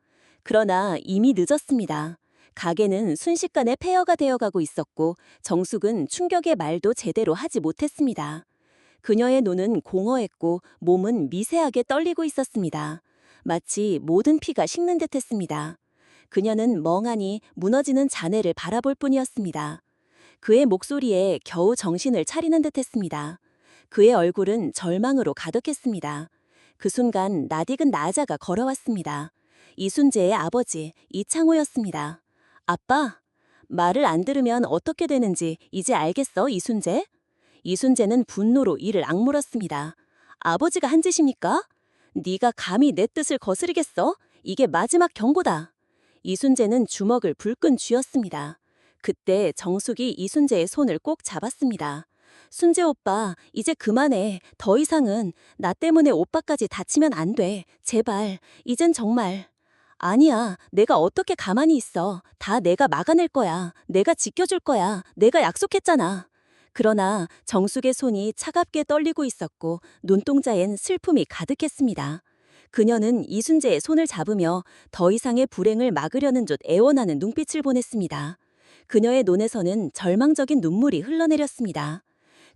B: 그러나 이미 늦었습니다. 가게는 순식간에 폐허가 되어가고 있었고 정숙은 충격의 말도 제대로 하지 못했습니다. 그녀의 눈은 공허했고 몸은 미세하게 떨리고 있었습니다. 마치 모든 피가 식는 듯했습니다. 그녀는 멍하니 무너지는 잔해를 바라볼 뿐이었습니다. 그의 목소리에 겨우 정신을 차리는 듯했습니다. 그의 얼굴은 절망으로 가득했습니다. 그 순간 낯익은 나자가 걸어왔습니다. 이순재의 아버지 이창호였습니다. 아빠, 말을 안 들으면 어떻게 되는지 이제 알겠어, 이순재? 이순재는 분노로 이를 악물었습니다. 아버지가 한 짓입니까? 네가 감히 내 뜻을 거스르겠어? 이게 마지막 경고다. 이순재는 주먹을 불끈 쥐었습니다. 그때 정숙이 이순재의 손을 꼭 잡았습니다. 순재 오빠, 이제 그만해. 더 이상은 나 때문에 오빠까지 다치면 안 돼. 제발, 이젠 정말. 아니야, 내가 어떻게 가만히 있어. 다 내가 막아낼 거야. 내가 지켜줄 거야. 내가 약속했잖아. 그러나 정숙의 손이 차갑게 떨리고 있었고 눈동자엔 슬픔이 가득했습니다. 그녀는 이순재의 손을 잡으며 더 이상의 불행을 막으려는 듯 애원하는 눈빛을 보냈습니다. 그녀의 눈에서는 절망적인 눈물이 흘러내렸습니다.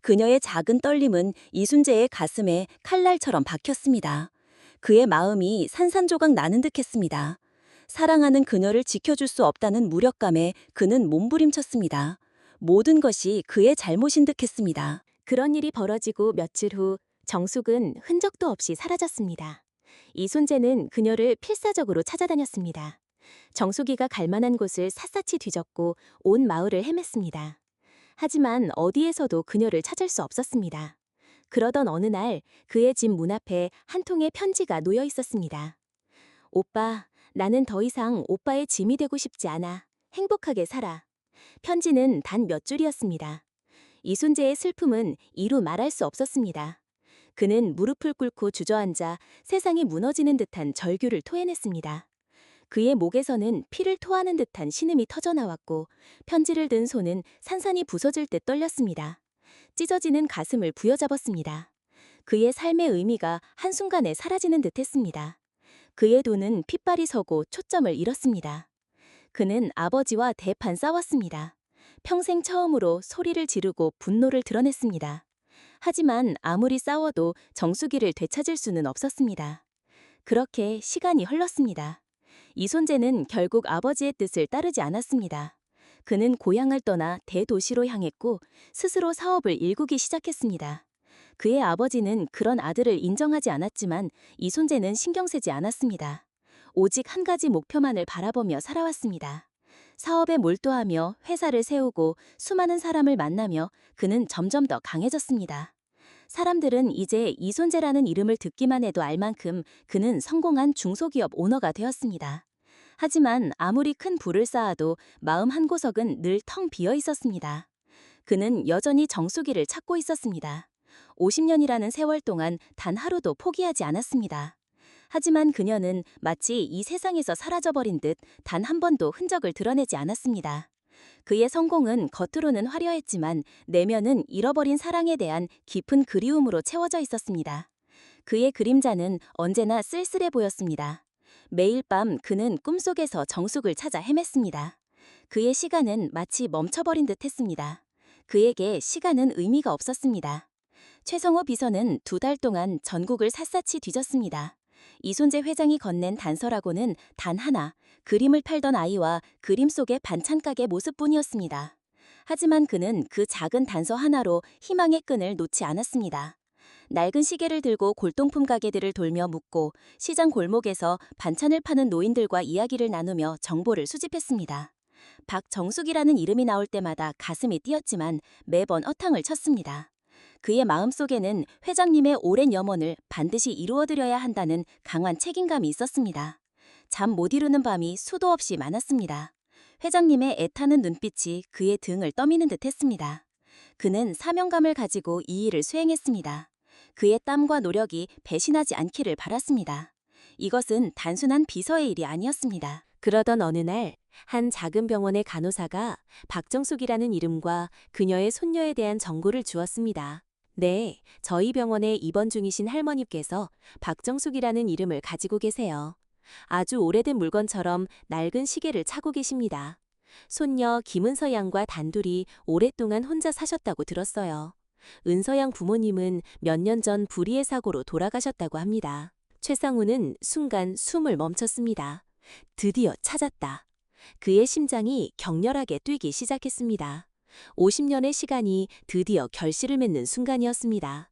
B: 그녀의 작은 떨림은 이순재의 가슴에 칼날처럼 박혔습니다. 그의 마음이 산산조각 나는 듯했습니다. 사랑하는 그녀를 지켜줄 수 없다는 무력감에 그는 몸부림쳤습니다. 모든 것이 그의 잘못인 듯했습니다.
A: 그런 일이 벌어지고 며칠 후 정숙은 흔적도 없이 사라졌습니다. 이순재는 그녀를 필사적으로 찾아다녔습니다. 정숙이가 갈 만한 곳을 샅샅이 뒤졌고 온 마을을 헤맸습니다. 하지만 어디에서도 그녀를 찾을 수 없었습니다. 그러던 어느 날 그의 집 문 앞에 한 통의 편지가 놓여 있었습니다. 오빠, 나는 더 이상 오빠의 짐이 되고 싶지 않아. 행복하게 살아. 편지는 단 몇 줄이었습니다. 이순재의 슬픔은 이루 말할 수 없었습니다. 그는 무릎을 꿇고 주저앉아 세상이 무너지는 듯한 절규를 토해냈습니다. 그의 목에서는 피를 토하는 듯한 신음이 터져나왔고 편지를 든 손은 산산이 부서질 듯 떨렸습니다. 찢어지는 가슴을 부여잡았습니다. 그의 삶의 의미가 한순간에 사라지는 듯했습니다. 그의 눈은 핏발이 서고 초점을 잃었습니다. 그는 아버지와 대판 싸웠습니다. 평생 처음으로 소리를 지르고 분노를 드러냈습니다. 하지만 아무리 싸워도 정수기를 되찾을 수는 없었습니다. 그렇게 시간이 흘렀습니다. 이순재는 결국 아버지의 뜻을 따르지 않았습니다. 그는 고향을 떠나 대도시로 향했고 스스로 사업을 일구기 시작했습니다. 그의 아버지는 그런 아들을 인정하지 않았지만 이순재는 신경 쓰지 않았습니다. 오직 한 가지 목표만을 바라보며 살아왔습니다. 사업에 몰두하며 회사를 세우고 수많은 사람을 만나며 그는 점점 더 강해졌습니다. 사람들은 이제 이순재라는 이름을 듣기만 해도 알 만큼 그는 성공한 중소기업 오너가 되었습니다. 하지만 아무리 큰 부를 쌓아도 마음 한구석은 늘 텅 비어 있었습니다. 그는 여전히 정수기를 찾고 있었습니다. 50년이라는 세월 동안 단 하루도 포기하지 않았습니다. 하지만 그녀는 마치 이 세상에서 사라져버린 듯 단 한 번도 흔적을 드러내지 않았습니다. 그의 성공은 겉으로는 화려했지만 내면은 잃어버린 사랑에 대한 깊은 그리움으로 채워져 있었습니다. 그의 그림자는 언제나 쓸쓸해 보였습니다. 매일 밤 그는 꿈속에서 정숙을 찾아 헤맸습니다. 그의 시간은 마치 멈춰버린 듯 했습니다. 그에게 시간은 의미가 없었습니다. 최성호 비서는 2달 동안 전국을 샅샅이 뒤졌습니다. 이순재 회장이 건넨 단서라고는 단 하나, 그림을 팔던 아이와 그림 속의 반찬가게 모습뿐이었습니다. 하지만 그는 그 작은 단서 하나로 희망의 끈을 놓지 않았습니다. 낡은 시계를 들고 골동품 가게들을 돌며 묻고 시장 골목에서 반찬을 파는 노인들과 이야기를 나누며 정보를 수집했습니다. 박정숙이라는 이름이 나올 때마다 가슴이 뛰었지만 매번 허탕을 쳤습니다. 그의 마음속에는 회장님의 오랜 염원을 반드시 이루어드려야 한다는 강한 책임감이 있었습니다. 잠 못 이루는 밤이 수도 없이 많았습니다. 회장님의 애타는 눈빛이 그의 등을 떠미는 듯했습니다. 그는 사명감을 가지고 이 일을 수행했습니다. 그의 땀과 노력이 배신하지 않기를 바랐습니다.
B: 이것은 단순한 비서의 일이 아니었습니다.
A: 그러던 어느 날, 한 작은 병원의 간호사가 박정숙이라는 이름과 그녀의 손녀에 대한 정보를 주었습니다. 네, 저희 병원에 입원 중이신 할머니께서 박정숙이라는 이름을 가지고 계세요. 아주 오래된 물건처럼 낡은 시계를 차고 계십니다. 손녀 김은서 양과 단둘이 오랫동안 혼자 사셨다고 들었어요. 은서 양 부모님은 몇 년 전 불의의 사고로 돌아가셨다고 합니다. 최상우는 순간 숨을 멈췄습니다. 드디어 찾았다. 그의 심장이 격렬하게 뛰기 시작했습니다. 50년의 시간이 드디어 결실을 맺는 순간이었습니다.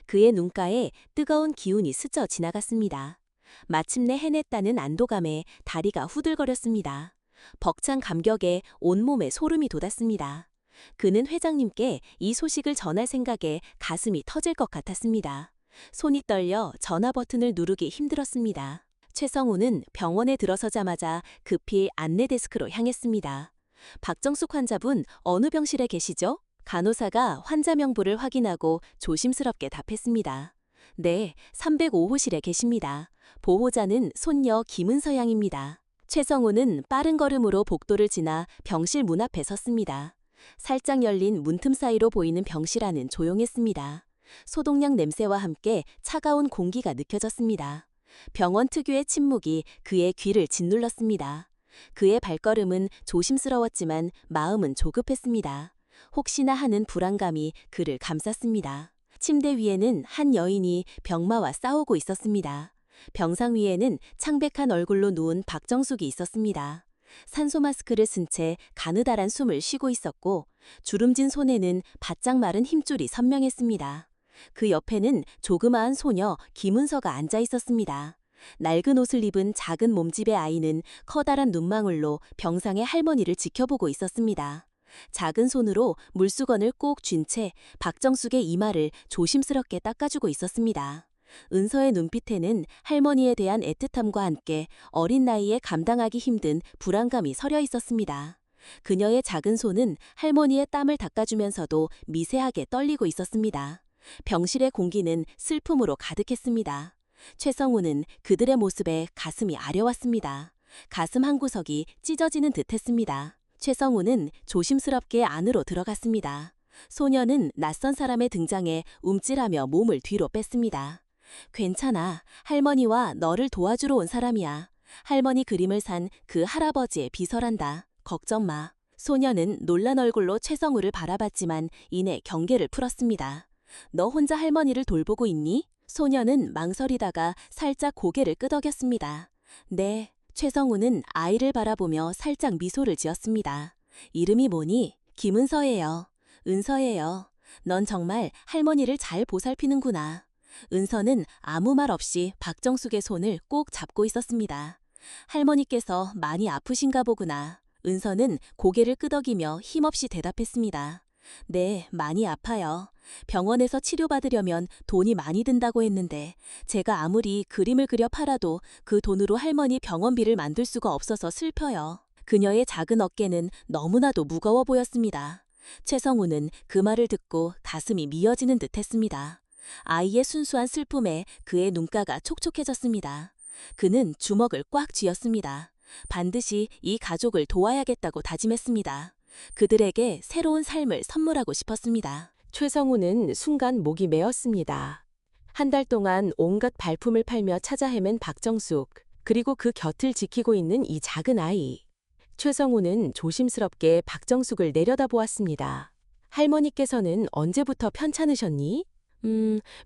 A: 그의 눈가에 뜨거운 기운이 스쳐 지나갔습니다. 마침내 해냈다는 안도감에 다리가 후들거렸습니다. 벅찬 감격에 온몸에 소름이 돋았습니다. 그는 회장님께 이 소식을 전할 생각에 가슴이 터질 것 같았습니다. 손이 떨려 전화 버튼을 누르기 힘들었습니다. 최성우는 병원에 들어서자마자 급히 안내 데스크로 향했습니다. 박정숙 환자분 어느 병실에 계시죠? 간호사가 환자 명부를 확인하고 조심스럽게 답했습니다. 네, 305호실에 계십니다. 보호자는 손녀 김은서 양입니다. 최성우는 빠른 걸음으로 복도를 지나 병실 문 앞에 섰습니다. 살짝 열린 문틈 사이로 보이는 병실 안은 조용했습니다. 소독약 냄새와 함께 차가운 공기가 느껴졌습니다. 병원 특유의 침묵이 그의 귀를 짓눌렀습니다. 그의 발걸음은 조심스러웠지만 마음은 조급했습니다. 혹시나 하는 불안감이 그를 감쌌습니다. 침대 위에는 한 여인이 병마와 싸우고 있었습니다. 병상 위에는 창백한 얼굴로 누운 박정숙이 있었습니다. 산소 마스크를 쓴 채 가느다란 숨을 쉬고 있었고 주름진 손에는 바짝 마른 힘줄이 선명했습니다. 그 옆에는 조그마한 소녀 김은서가 앉아 있었습니다. 낡은 옷을 입은 작은 몸집의 아이는 커다란 눈망울로 병상의 할머니를 지켜보고 있었습니다. 작은 손으로 물수건을 꼭 쥔 채 박정숙의 이마를 조심스럽게 닦아주고 있었습니다. 은서의 눈빛에는 할머니에 대한 애틋함과 함께 어린 나이에 감당하기 힘든 불안감이 서려 있었습니다. 그녀의 작은 손은 할머니의 땀을 닦아주면서도 미세하게 떨리고 있었습니다. 병실의 공기는 슬픔으로 가득했습니다. 최성우는 그들의 모습에 가슴이 아려왔습니다. 가슴 한구석이 찢어지는 듯했습니다. 최성우는 조심스럽게 안으로 들어갔습니다. 소녀는 낯선 사람의 등장에 움찔하며 몸을 뒤로 뺐습니다. 괜찮아. 할머니와 너를 도와주러 온 사람이야. 할머니 그림을 산 그 할아버지의 비서란다. 걱정 마. 소녀는 놀란 얼굴로 최성우를 바라봤지만 이내 경계를 풀었습니다. 너 혼자 할머니를 돌보고 있니? 소녀는 망설이다가 살짝 고개를 끄덕였습니다. 네. 최성우는 아이를 바라보며 살짝 미소를 지었습니다. 이름이 뭐니? 김은서예요. 은서예요. 넌 정말 할머니를 잘 보살피는구나. 은서는 아무 말 없이 박정숙의 손을 꼭 잡고 있었습니다. 할머니께서 많이 아프신가 보구나. 은서는 고개를 끄덕이며 힘없이 대답했습니다. 네, 많이 아파요. 병원에서 치료받으려면 돈이 많이 든다고 했는데 제가 아무리 그림을 그려 팔아도 그 돈으로 할머니 병원비를 만들 수가 없어서 슬퍼요. 그녀의 작은 어깨는 너무나도 무거워 보였습니다. 최성우는 그 말을 듣고 가슴이 미어지는 듯했습니다. 아이의 순수한 슬픔에 그의 눈가가 촉촉해졌습니다. 그는 주먹을 꽉 쥐었습니다. 반드시 이 가족을 도와야겠다고 다짐했습니다. 그들에게 새로운 삶을 선물하고 싶었습니다. 최성우는 순간 목이 메었습니다. 한 달 동안 온갖 발품을 팔며 찾아 헤맨 박정숙, 그리고 그 곁을 지키고 있는 이 작은 아이. 최성우는 조심스럽게 박정숙을 내려다보았습니다. 할머니께서는 언제부터 편찮으셨니?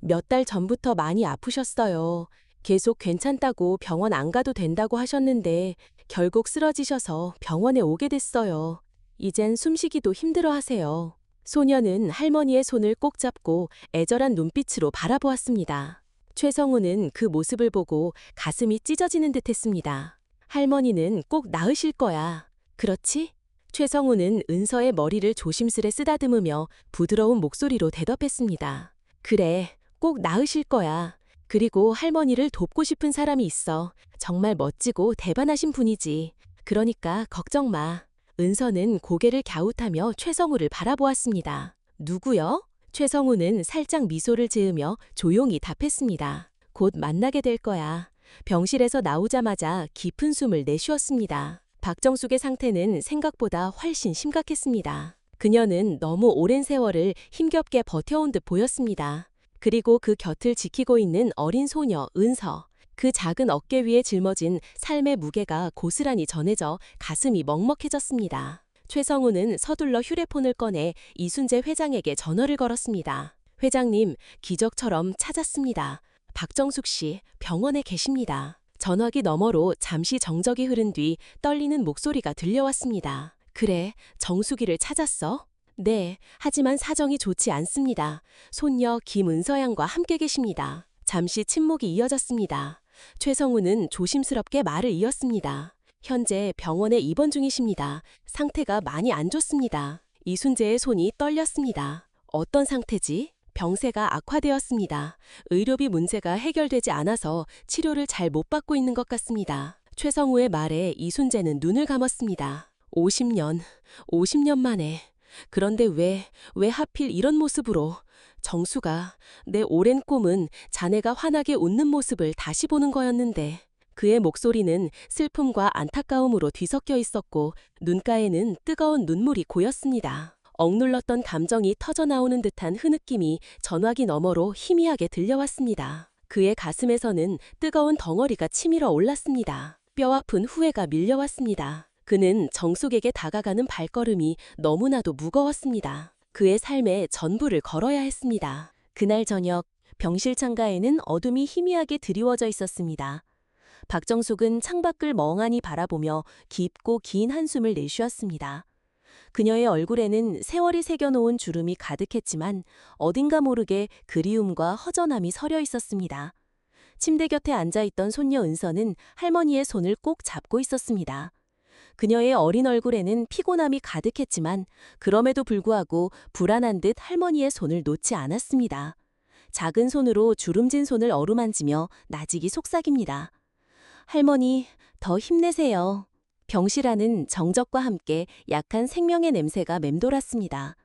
A: 몇 달 전부터 많이 아프셨어요. 계속 괜찮다고 병원 안 가도 된다고 하셨는데 결국 쓰러지셔서 병원에 오게 됐어요. 이젠 숨쉬기도 힘들어 하세요. 소녀는 할머니의 손을 꼭 잡고 애절한 눈빛으로 바라보았습니다. 최성우는 그 모습을 보고 가슴이 찢어지는 듯했습니다. 할머니는 꼭 나으실 거야. 그렇지? 최성우는 은서의 머리를 조심스레 쓰다듬으며 부드러운 목소리로 대답했습니다. 그래, 꼭 나으실 거야. 그리고 할머니를 돕고 싶은 사람이 있어. 정말 멋지고 대단하신 분이지. 그러니까 걱정 마. 은서는 고개를 갸웃하며 최성우를 바라보았습니다. 누구요? 최성우는 살짝 미소를 지으며 조용히 답했습니다. 곧 만나게 될 거야. 병실에서 나오자마자 깊은 숨을 내쉬었습니다. 박정숙의 상태는 생각보다 훨씬 심각했습니다. 그녀는 너무 오랜 세월을 힘겹게 버텨온 듯 보였습니다. 그리고 그 곁을 지키고 있는 어린 소녀 은서. 그 작은 어깨 위에 짊어진 삶의 무게가 고스란히 전해져 가슴이 먹먹해졌습니다. 최성우는 서둘러 휴대폰을 꺼내 이순재 회장에게 전화를 걸었습니다. 회장님, 기적처럼 찾았습니다. 박정숙 씨, 병원에 계십니다. 전화기 너머로 잠시 정적이 흐른 뒤 떨리는 목소리가 들려왔습니다. 그래, 정숙이를 찾았어? 네, 하지만 사정이 좋지 않습니다. 손녀 김은서 양과 함께 계십니다. 잠시 침묵이 이어졌습니다. 최성우는 조심스럽게 말을 이었습니다. 현재 병원에 입원 중이십니다. 상태가 많이 안 좋습니다. 이순재의 손이 떨렸습니다. 어떤 상태지? 병세가 악화되었습니다. 의료비 문제가 해결되지 않아서 치료를 잘 못 받고 있는 것 같습니다. 최성우의 말에 이순재는 눈을 감았습니다. 50년 만에. 그런데 왜 하필 이런 모습으로? 정수가, 내 오랜 꿈은 자네가 환하게 웃는 모습을 다시 보는 거였는데. 그의 목소리는 슬픔과 안타까움으로 뒤섞여 있었고 눈가에는 뜨거운 눈물이 고였습니다. 억눌렀던 감정이 터져나오는 듯한 흐느낌이 전화기 너머로 희미하게 들려왔습니다. 그의 가슴에서는 뜨거운 덩어리가 치밀어 올랐습니다. 뼈아픈 후회가 밀려왔습니다. 그는 정숙에게 다가가는 발걸음이 너무나도 무거웠습니다. 그의 삶의 전부를 걸어야 했습니다. 그날 저녁, 병실 창가에는 어둠이 희미하게 드리워져 있었습니다. 박정숙은 창밖을 멍하니 바라보며 깊고 긴 한숨을 내쉬었습니다. 그녀의 얼굴에는 세월이 새겨놓은 주름이 가득했지만 어딘가 모르게 그리움과 허전함이 서려 있었습니다. 침대 곁에 앉아있던 손녀 은서는 할머니의 손을 꼭 잡고 있었습니다. 그녀의 어린 얼굴에는 피곤함이 가득했지만 그럼에도 불구하고 불안한 듯 할머니의 손을 놓지 않았습니다. 작은 손으로 주름진 손을 어루만지며 나직이 속삭입니다. 할머니, 더 힘내세요. 병실 안은 정적과 함께 약한 생명의 냄새가 맴돌았습니다.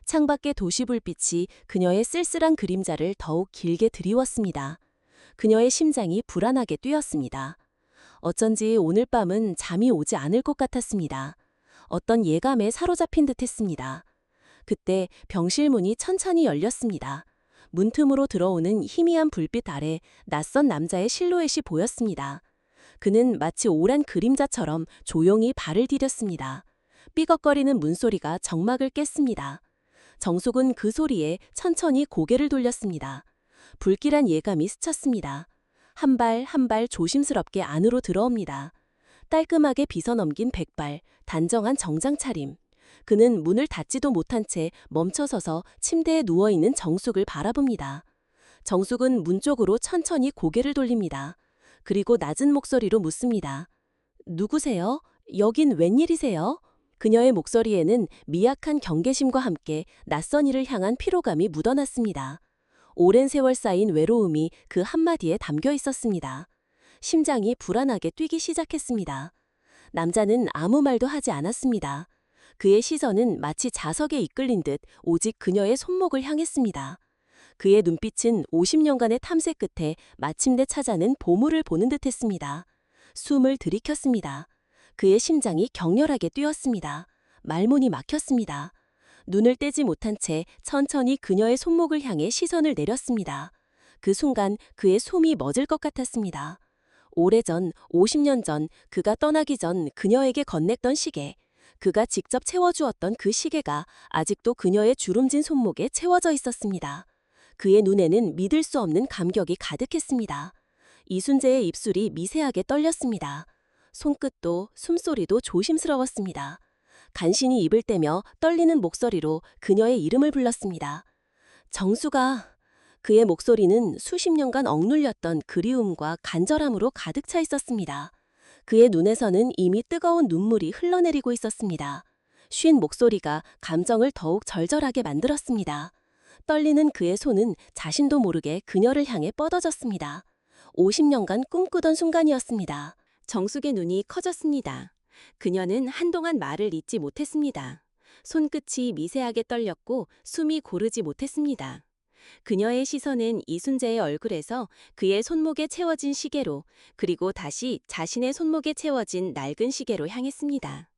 A: 창밖의 도시불빛이 그녀의 쓸쓸한 그림자를 더욱 길게 드리웠습니다. 그녀의 심장이 불안하게 뛰었습니다. 어쩐지 오늘 밤은 잠이 오지 않을 것 같았습니다. 어떤 예감에 사로잡힌 듯 했습니다. 그때 병실 문이 천천히 열렸습니다. 문틈으로 들어오는 희미한 불빛 아래 낯선 남자의 실루엣이 보였습니다. 그는 마치 오란 그림자처럼 조용히 발을 디뎠습니다. 삐걱거리는 문소리가 정막을 깼습니다. 정숙은 그 소리에 천천히 고개를 돌렸습니다. 불길한 예감이 스쳤습니다. 한 발 한 발 조심스럽게 안으로 들어옵니다. 깔끔하게 빗어넘긴 백발, 단정한 정장 차림. 그는 문을 닫지도 못한 채 멈춰서서 침대에 누워있는 정숙을 바라봅니다. 정숙은 문 쪽으로 천천히 고개를 돌립니다. 그리고 낮은 목소리로 묻습니다. 누구세요? 여긴 웬일이세요? 그녀의 목소리에는 미약한 경계심과 함께 낯선 이를 향한 피로감이 묻어났습니다. 오랜 세월 쌓인 외로움이 그 한마디에 담겨 있었습니다. 심장이 불안하게 뛰기 시작했습니다. 남자는 아무 말도 하지 않았습니다. 그의 시선은 마치 자석에 이끌린 듯 오직 그녀의 손목을 향했습니다. 그의 눈빛은 50년간의 탐색 끝에 마침내 찾아낸 보물을 보는 듯했습니다. 숨을 들이켰습니다. 그의 심장이 격렬하게 뛰었습니다. 말문이 막혔습니다. 눈을 떼지 못한 채 천천히 그녀의 손목을 향해 시선을 내렸습니다. 그 순간 그의 숨이 멎을 것 같았습니다. 오래전, 50년 전, 그가 떠나기 전 그녀에게 건넸던 시계. 그가 직접 채워주었던 그 시계가 아직도 그녀의 주름진 손목에 채워져 있었습니다. 그의 눈에는 믿을 수 없는 감격이 가득했습니다. 이순재의 입술이 미세하게 떨렸습니다. 손끝도 숨소리도 조심스러웠습니다. 간신히 입을 떼며 떨리는 목소리로 그녀의 이름을 불렀습니다. 정수가. 그의 목소리는 수십 년간 억눌렸던 그리움과 간절함으로 가득 차 있었습니다. 그의 눈에서는 이미 뜨거운 눈물이 흘러내리고 있었습니다. 쉰 목소리가 감정을 더욱 절절하게 만들었습니다. 떨리는 그의 손은 자신도 모르게 그녀를 향해 뻗어졌습니다. 50년간 꿈꾸던 순간이었습니다. 정숙의 눈이 커졌습니다. 그녀는 한동안 말을 잇지 못했습니다. 손끝이 미세하게 떨렸고 숨이 고르지 못했습니다. 그녀의 시선은 이순재의 얼굴에서 그의 손목에 채워진 시계로, 그리고 다시 자신의 손목에 채워진 낡은 시계로 향했습니다.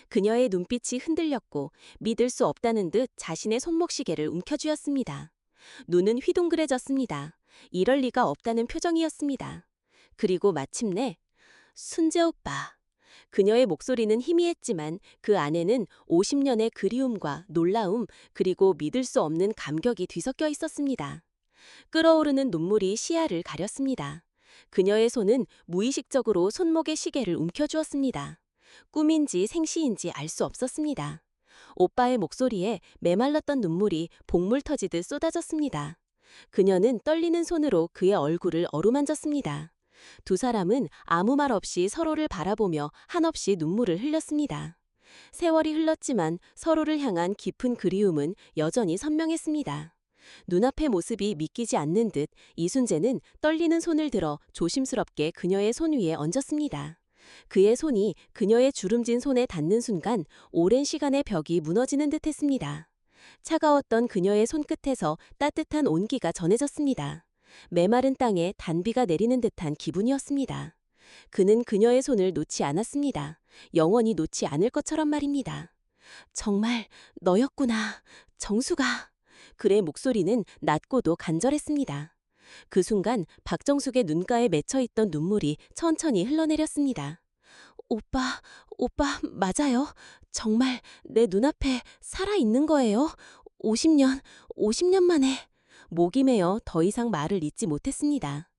A: 그녀의 눈빛이 흔들렸고 믿을 수 없다는 듯 자신의 손목 시계를 움켜쥐었습니다. 눈은 휘둥그레졌습니다. 이럴 리가 없다는 표정이었습니다. 그리고 마침내 순재 오빠. 그녀의 목소리는 희미했지만 그 안에는 50년의 그리움과 놀라움, 그리고 믿을 수 없는 감격이 뒤섞여 있었습니다. 끓어오르는 눈물이 시야를 가렸습니다. 그녀의 손은 무의식적으로 손목의 시계를 움켜쥐었습니다. 꿈인지 생시인지 알 수 없었습니다. 오빠의 목소리에 메말랐던 눈물이 복물 터지듯 쏟아졌습니다. 그녀는 떨리는 손으로 그의 얼굴을 어루만졌습니다. 두 사람은 아무 말 없이 서로를 바라보며 한없이 눈물을 흘렸습니다. 세월이 흘렀지만 서로를 향한 깊은 그리움은 여전히 선명했습니다. 눈앞의 모습이 믿기지 않는 듯 이순재는 떨리는 손을 들어 조심스럽게 그녀의 손 위에 얹었습니다. 그의 손이 그녀의 주름진 손에 닿는 순간 오랜 시간의 벽이 무너지는 듯했습니다. 차가웠던 그녀의 손끝에서 따뜻한 온기가 전해졌습니다. 메마른 땅에 단비가 내리는 듯한 기분이었습니다. 그는 그녀의 손을 놓지 않았습니다. 영원히 놓지 않을 것처럼 말입니다. 정말 너였구나, 정수가. 그의 목소리는 낮고도 간절했습니다. 그 순간 박정숙의 눈가에 맺혀있던 눈물이 천천히 흘러내렸습니다. 오빠 맞아요. 정말 내 눈앞에 살아있는 거예요. 50년 만에. 목이 메어 더 이상 말을 잇지 못했습니다.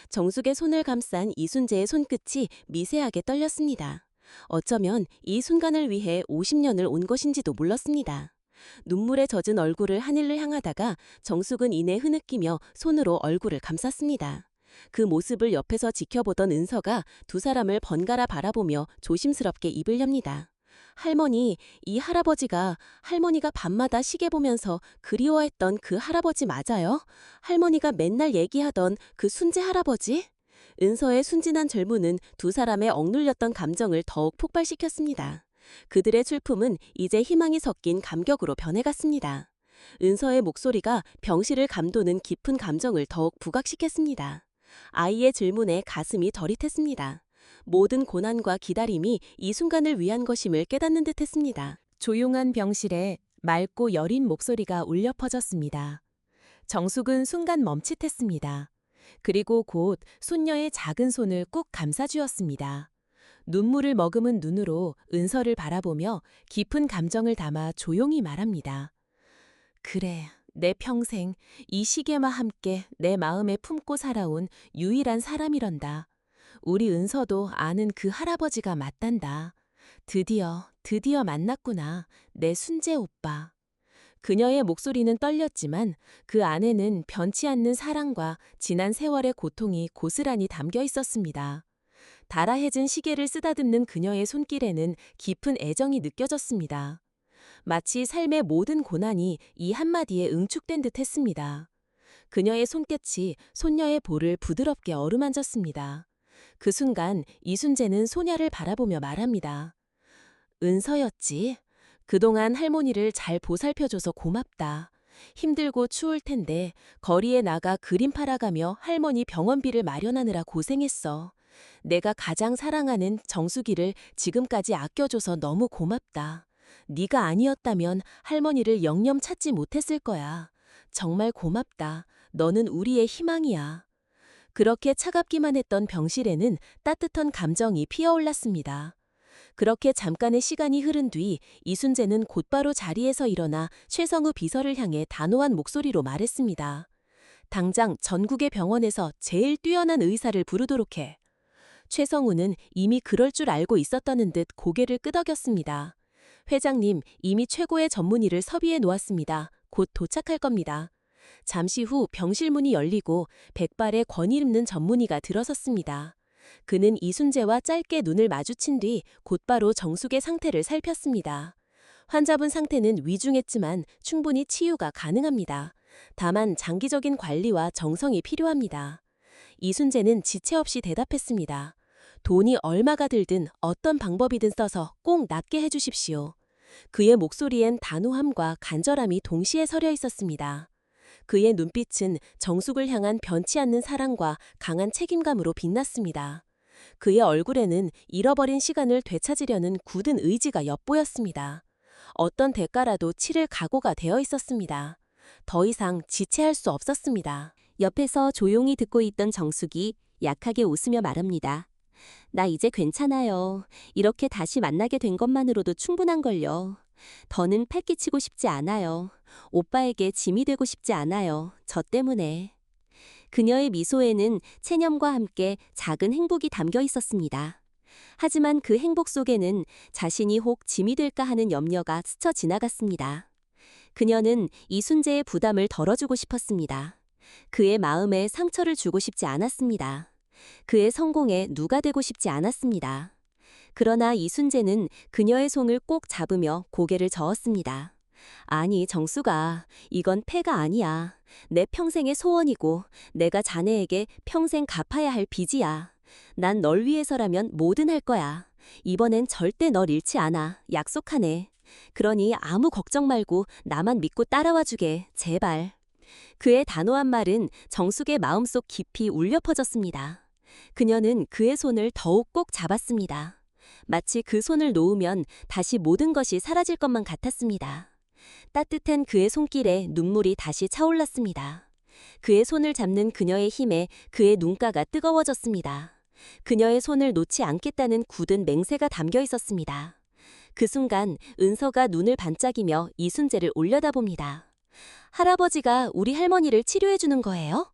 A: 정숙의 손을 감싼 이순재의 손끝이 미세하게 떨렸습니다. 어쩌면 이 순간을 위해 50년을 온 것인지도 몰랐습니다. 눈물에 젖은 얼굴을 하늘을 향하다가 정숙은 이내 흐느끼며 손으로 얼굴을 감쌌습니다. 그 모습을 옆에서 지켜보던 은서가 두 사람을 번갈아 바라보며 조심스럽게 입을 엽니다. 할머니, 이 할머니가 밤마다 시계 보면서 그리워했던 그 할아버지 맞아요? 할머니가 맨날 얘기하던 그 순재 할아버지? 은서의 순진한 질문은 두 사람의 억눌렸던 감정을 더욱 폭발시켰습니다. 그들의 슬픔은 이제 희망이 섞인 감격으로 변해갔습니다. 은서의 목소리가 병실을 감도는 깊은 감정을 더욱 부각시켰습니다. 아이의 질문에 가슴이 저릿했습니다. 모든 고난과 기다림이 이 순간을 위한 것임을 깨닫는 듯했습니다. 조용한 병실에 맑고 여린 목소리가 울려 퍼졌습니다. 정숙은 순간 멈칫했습니다. 그리고 곧 손녀의 작은 손을 꾹 감싸주었습니다. 눈물을 머금은 눈으로 은서를 바라보며 깊은 감정을 담아 조용히 말합니다. 그래, 내 평생 이 시계와 함께 내 마음에 품고 살아온 유일한 사람이란다. 우리 은서도 아는 그 할아버지가 맞단다. 드디어 만났구나, 내 순재 오빠. 그녀의 목소리는 떨렸지만 그 안에는 변치 않는 사랑과 지난 세월의 고통이 고스란히 담겨 있었습니다. 달아해진 시계를 쓰다듬는 그녀의 손길에는 깊은 애정이 느껴졌습니다. 마치 삶의 모든 고난이 이 한마디에 응축된 듯 했습니다. 그녀의 손끝이 손녀의 볼을 부드럽게 어루만졌습니다. 그 순간 이순재는 소녀를 바라보며 말합니다. 은서였지. 그동안 할머니를 잘 보살펴줘서 고맙다. 힘들고 추울 텐데 거리에 나가 그림 팔아가며 할머니 병원비를 마련하느라 고생했어. 내가 가장 사랑하는 정수기를 지금까지 아껴줘서 너무 고맙다. 네가 아니었다면 할머니를 영영 찾지 못했을 거야. 정말 고맙다. 너는 우리의 희망이야. 그렇게 차갑기만 했던 병실에는 따뜻한 감정이 피어올랐습니다. 그렇게 잠깐의 시간이 흐른 뒤 이순재는 곧바로 자리에서 일어나 최성우 비서를 향해 단호한 목소리로 말했습니다. 당장 전국의 병원에서 제일 뛰어난 의사를 부르도록 해. 최성우는 이미 그럴 줄 알고 있었다는 듯 고개를 끄덕였습니다. 회장님, 이미 최고의 전문의를 섭외해 놓았습니다. 곧 도착할 겁니다. 잠시 후 병실 문이 열리고 백발의 권위 있는 전문의가 들어섰습니다. 그는 이순재와 짧게 눈을 마주친 뒤 곧바로 정숙의 상태를 살폈습니다. 환자분 상태는 위중했지만 충분히 치유가 가능합니다. 다만 장기적인 관리와 정성이 필요합니다. 이순재는 지체 없이 대답했습니다. 돈이 얼마가 들든 어떤 방법이든 써서 꼭 낫게 해주십시오. 그의 목소리엔 단호함과 간절함이 동시에 서려 있었습니다.
B: 그의 눈빛은 정숙을 향한 변치 않는 사랑과 강한 책임감으로 빛났습니다. 그의 얼굴에는 잃어버린 시간을 되찾으려는 굳은 의지가 엿보였습니다. 어떤 대가라도 치를 각오가 되어 있었습니다. 더 이상 지체할 수 없었습니다. 옆에서 조용히 듣고 있던 정숙이 약하게 웃으며 말합니다. 나 이제 괜찮아요. 이렇게 다시 만나게 된 것만으로도 충분한걸요. 더는 패 끼치고 싶지 않아요. 오빠에게 짐이 되고 싶지 않아요. 저 때문에. 그녀의 미소에는 체념과 함께 작은 행복이 담겨 있었습니다. 하지만 그 행복 속에는 자신이 혹 짐이 될까 하는 염려가 스쳐 지나갔습니다. 그녀는 이순재의 부담을 덜어주고 싶었습니다. 그의 마음에 상처를 주고 싶지 않았습니다. 그의 성공에 누가 되고 싶지 않았습니다. 그러나 이순재는 그녀의 손을 꼭 잡으며 고개를 저었습니다. 아니, 정수가, 이건 패가 아니야. 내 평생의 소원이고 내가 자네에게 평생 갚아야 할 빚이야. 난 널 위해서라면 뭐든 할 거야. 이번엔 절대 널 잃지 않아. 약속하네. 그러니 아무 걱정 말고 나만 믿고 따라와 주게. 제발. 그의 단호한 말은 정숙의 마음속 깊이 울려 퍼졌습니다. 그녀는 그의 손을 더욱 꼭 잡았습니다. 마치 그 손을 놓으면 다시 모든 것이 사라질 것만 같았습니다. 따뜻한 그의 손길에 눈물이 다시 차올랐습니다. 그의 손을 잡는 그녀의 힘에 그의 눈가가 뜨거워졌습니다. 그녀의 손을 놓지 않겠다는 굳은 맹세가 담겨 있었습니다. 그 순간 은서가 눈을 반짝이며 이순재를 올려다봅니다. 할아버지가 우리 할머니를 치료해 주는 거예요?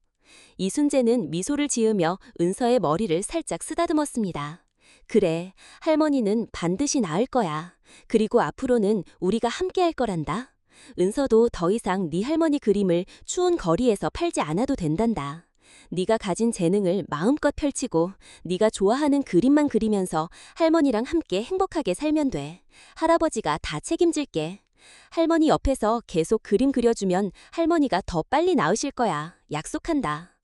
B: 이순재는 미소를 지으며 은서의 머리를 살짝 쓰다듬었습니다. 그래, 할머니는 반드시 나을 거야. 그리고 앞으로는 우리가 함께 할 거란다. 은서도 더 이상 네 할머니 그림을 추운 거리에서 팔지 않아도 된단다. 네가 가진 재능을 마음껏 펼치고 네가 좋아하는 그림만 그리면서 할머니랑 함께 행복하게 살면 돼. 할아버지가 다 책임질게. 할머니 옆에서 계속 그림 그려주면 할머니가 더 빨리 나으실 거야. 약속한다.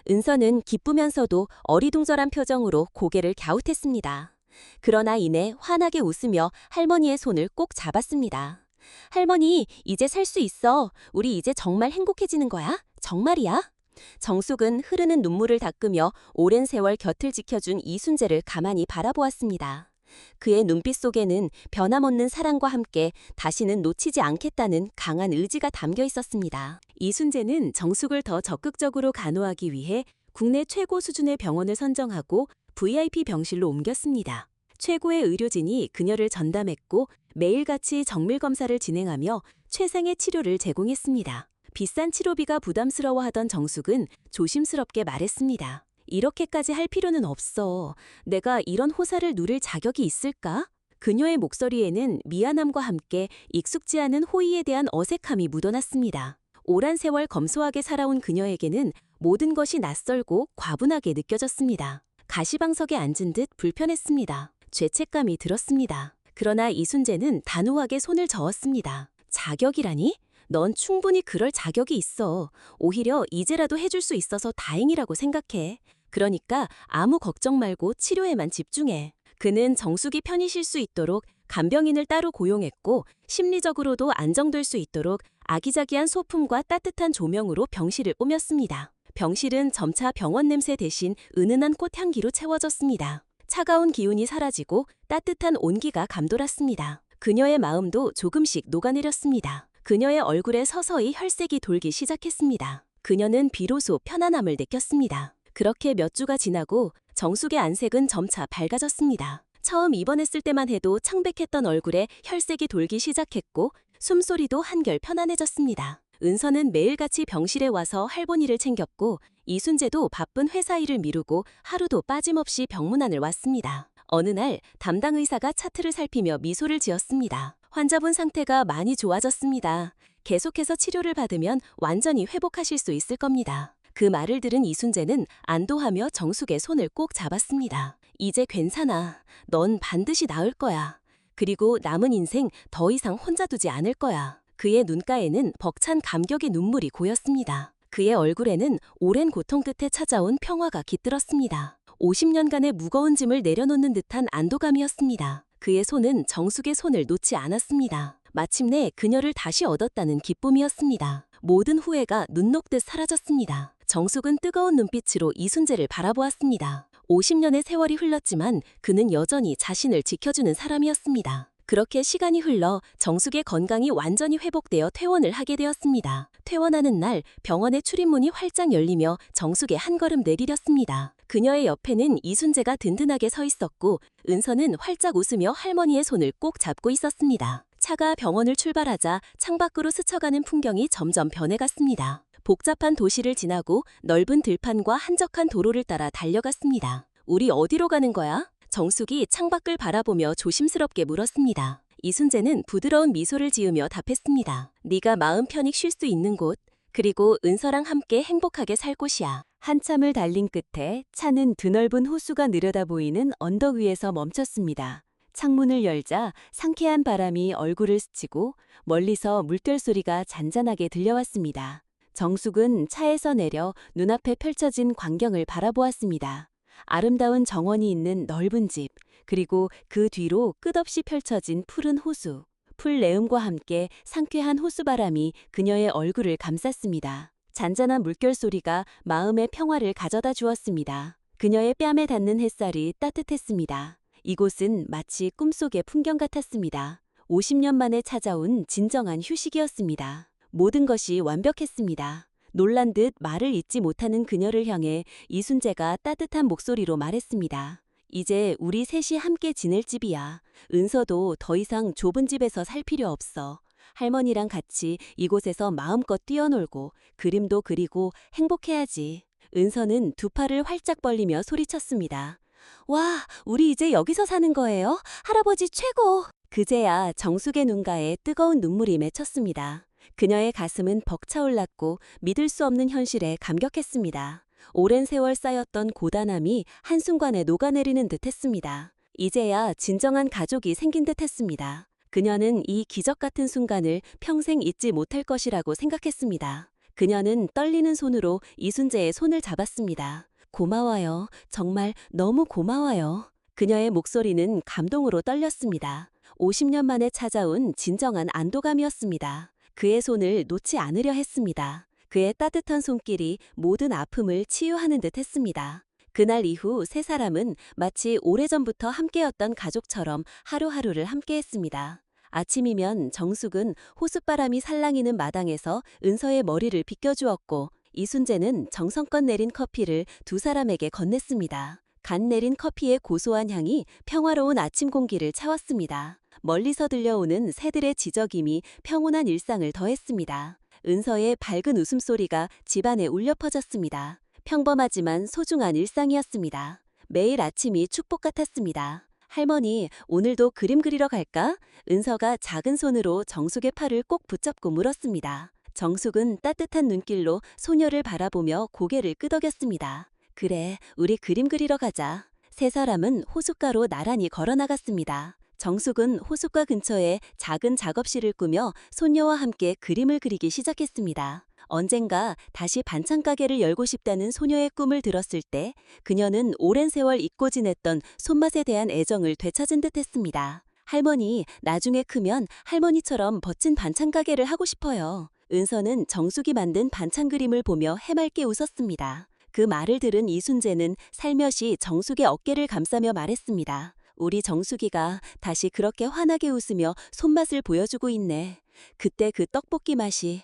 B: 은서는 기쁘면서도 어리둥절한 표정으로 고개를 갸웃했습니다. 그러나 이내 환하게 웃으며 할머니의 손을 꼭 잡았습니다. 할머니, 이제 살 수 있어. 우리 이제 정말 행복해지는 거야? 정말이야? 정숙은 흐르는 눈물을 닦으며 오랜 세월 곁을 지켜준 이순재를 가만히 바라보았습니다. 그의 눈빛 속에는 변함없는 사랑과 함께 다시는 놓치지 않겠다는 강한 의지가 담겨 있었습니다. 이순재는 정숙을 더 적극적으로 간호하기 위해 국내 최고 수준의 병원을 선정하고 VIP 병실로 옮겼습니다. 최고의 의료진이 그녀를 전담했고 매일같이 정밀 검사를 진행하며 최상의 치료를 제공했습니다. 비싼 치료비가 부담스러워하던 정숙은 조심스럽게 말했습니다. 이렇게까지 할 필요는 없어. 내가 이런 호사를 누릴 자격이 있을까? 그녀의 목소리에는 미안함과 함께 익숙지 않은 호의에 대한 어색함이 묻어났습니다. 오랜 세월 검소하게 살아온 그녀에게는 모든 것이 낯설고 과분하게 느껴졌습니다. 가시방석에 앉은 듯 불편했습니다. 죄책감이 들었습니다. 그러나 이순재는 단호하게 손을 저었습니다. 자격이라니? 넌 충분히 그럴 자격이 있어. 오히려 이제라도 해줄 수 있어서 다행이라고 생각해. 그러니까 아무 걱정 말고 치료에만 집중해. 그는 정숙이 편히 쉴 수 있도록 간병인을 따로 고용했고 심리적으로도 안정될 수 있도록 아기자기한 소품과 따뜻한 조명으로 병실을 꾸몄습니다. 병실은 점차 병원 냄새 대신 은은한 꽃향기로 채워졌습니다. 차가운 기운이 사라지고 따뜻한 온기가 감돌았습니다. 그녀의 마음도 조금씩 녹아내렸습니다. 그녀의 얼굴에 서서히 혈색이 돌기 시작했습니다. 그녀는 비로소 편안함을 느꼈습니다. 그렇게 몇 주가 지나고 정숙의 안색은 점차 밝아졌습니다. 처음 입원했을 때만 해도 창백했던 얼굴에 혈색이 돌기 시작했고 숨소리도 한결 편안해졌습니다. 은서는 매일같이 병실에 와서 할머니를 챙겼고 이순재도 바쁜 회사 일을 미루고 하루도 빠짐없이 병문안을 왔습니다. 어느 날 담당 의사가 차트를 살피며 미소를 지었습니다. 환자분 상태가 많이 좋아졌습니다. 계속해서 치료를 받으면 완전히 회복하실 수 있을 겁니다. 그 말을 들은 이순재는 안도하며 정숙의 손을 꼭 잡았습니다. 이제 괜찮아. 넌 반드시 나을 거야. 그리고 남은 인생 더 이상 혼자 두지 않을 거야. 그의 눈가에는 벅찬 감격의 눈물이 고였습니다. 그의 얼굴에는 오랜 고통 끝에 찾아온 평화가 깃들었습니다. 50년간의 무거운 짐을 내려놓는 듯한 안도감이었습니다. 그의 손은 정숙의 손을 놓지 않았습니다. 마침내 그녀를 다시 얻었다는 기쁨이었습니다. 모든 후회가 눈 녹듯 사라졌습니다. 정숙은 뜨거운 눈빛으로 이순재를 바라보았습니다. 50년의 세월이 흘렀지만 그는 여전히 자신을 지켜주는 사람이었습니다. 그렇게 시간이 흘러 정숙의 건강이 완전히 회복되어 퇴원을 하게 되었습니다. 퇴원하는 날 병원의 출입문이 활짝 열리며 정숙의 한 걸음 내디뎠습니다. 그녀의 옆에는 이순재가 든든하게 서 있었고 은서는 활짝 웃으며 할머니의 손을 꼭 잡고 있었습니다. 차가 병원을 출발하자 창밖으로 스쳐가는 풍경이 점점 변해갔습니다. 복잡한 도시를 지나고 넓은 들판과 한적한 도로를 따라 달려갔습니다. 우리 어디로 가는 거야? 정숙이 창밖을 바라보며 조심스럽게 물었습니다. 이순재는 부드러운 미소를 지으며 답했습니다. 네가 마음 편히 쉴 수 있는 곳, 그리고 은서랑 함께 행복하게 살 곳이야.
A: 한참을 달린 끝에 차는 드넓은 호수가 느려다 보이는 언덕 위에서 멈췄습니다. 창문을 열자 상쾌한 바람이 얼굴을 스치고 멀리서 물결 소리가 잔잔하게 들려왔습니다. 정숙은 차에서 내려 눈앞에 펼쳐진 광경을 바라보았습니다. 아름다운 정원이 있는 넓은 집, 그리고 그 뒤로 끝없이 펼쳐진 푸른 호수. 풀내음과 함께 상쾌한 호수바람이 그녀의 얼굴을 감쌌습니다. 잔잔한 물결 소리가 마음의 평화를 가져다 주었습니다. 그녀의 뺨에 닿는 햇살이 따뜻했습니다. 이곳은 마치 꿈속의 풍경 같았습니다. 50년 만에 찾아온 진정한 휴식이었습니다. 모든 것이 완벽했습니다. 놀란 듯 말을 잇지 못하는 그녀를 향해 이순재가 따뜻한 목소리로 말했습니다. 이제 우리 셋이 함께 지낼 집이야. 은서도 더 이상 좁은 집에서 살 필요 없어. 할머니랑 같이 이곳에서 마음껏 뛰어놀고 그림도 그리고 행복해야지. 은서는 두 팔을 활짝 벌리며 소리쳤습니다. 와, 우리 이제 여기서 사는 거예요? 할아버지 최고! 그제야 정숙의 눈가에 뜨거운 눈물이 맺혔습니다. 그녀의 가슴은 벅차올랐고 믿을 수 없는 현실에 감격했습니다. 오랜 세월 쌓였던 고단함이 한순간에 녹아내리는 듯했습니다. 이제야 진정한 가족이 생긴 듯했습니다. 그녀는 이 기적 같은 순간을 평생 잊지 못할 것이라고 생각했습니다. 그녀는 떨리는 손으로 이순재의 손을 잡았습니다. 고마워요. 정말 너무 고마워요. 그녀의 목소리는 감동으로 떨렸습니다. 50년 만에 찾아온 진정한 안도감이었습니다. 그의 손을 놓지 않으려 했습니다. 그의 따뜻한 손길이 모든 아픔을 치유하는 듯 했습니다. 그날 이후 세 사람은 마치 오래전부터 함께였던 가족처럼 하루하루를 함께했습니다. 아침이면 정숙은 호숫바람이 살랑이는 마당에서 은서의 머리를 빗겨주었고 이순재는 정성껏 내린 커피를 두 사람에게 건넸습니다. 갓 내린 커피의 고소한 향이 평화로운 아침 공기를 채웠습니다. 멀리서 들려오는 새들의 지저김이 평온한 일상을 더했습니다. 은서의 밝은 웃음소리가 집안에 울려 퍼졌습니다. 평범하지만 소중한 일상이었습니다. 매일 아침이 축복 같았습니다. 할머니, 오늘도 그림 그리러 갈까? 은서가 작은 손으로 정숙의 팔을 꼭 붙잡고 물었습니다. 정숙은 따뜻한 눈길로 소녀를 바라보며 고개를 끄덕였습니다. 그래, 우리 그림 그리러 가자. 세 사람은 호숫가로 나란히 걸어나갔습니다. 정숙은 호숫가 근처에 작은 작업실을 꾸며 손녀와 함께 그림을 그리기 시작했습니다. 언젠가 다시 반찬 가게를 열고 싶다는 소녀의 꿈을 들었을 때 그녀는 오랜 세월 잊고 지냈던 손맛에 대한 애정을 되찾은 듯했습니다. 할머니, 나중에 크면 할머니처럼 멋진 반찬 가게를 하고 싶어요. 은서는 정숙이 만든 반찬 그림을 보며 해맑게 웃었습니다. 그 말을 들은 이순재는 살며시 정숙의 어깨를 감싸며 말했습니다. 우리 정숙이가 다시 그렇게 환하게 웃으며 손맛을 보여주고 있네. 그때 그 떡볶이 맛이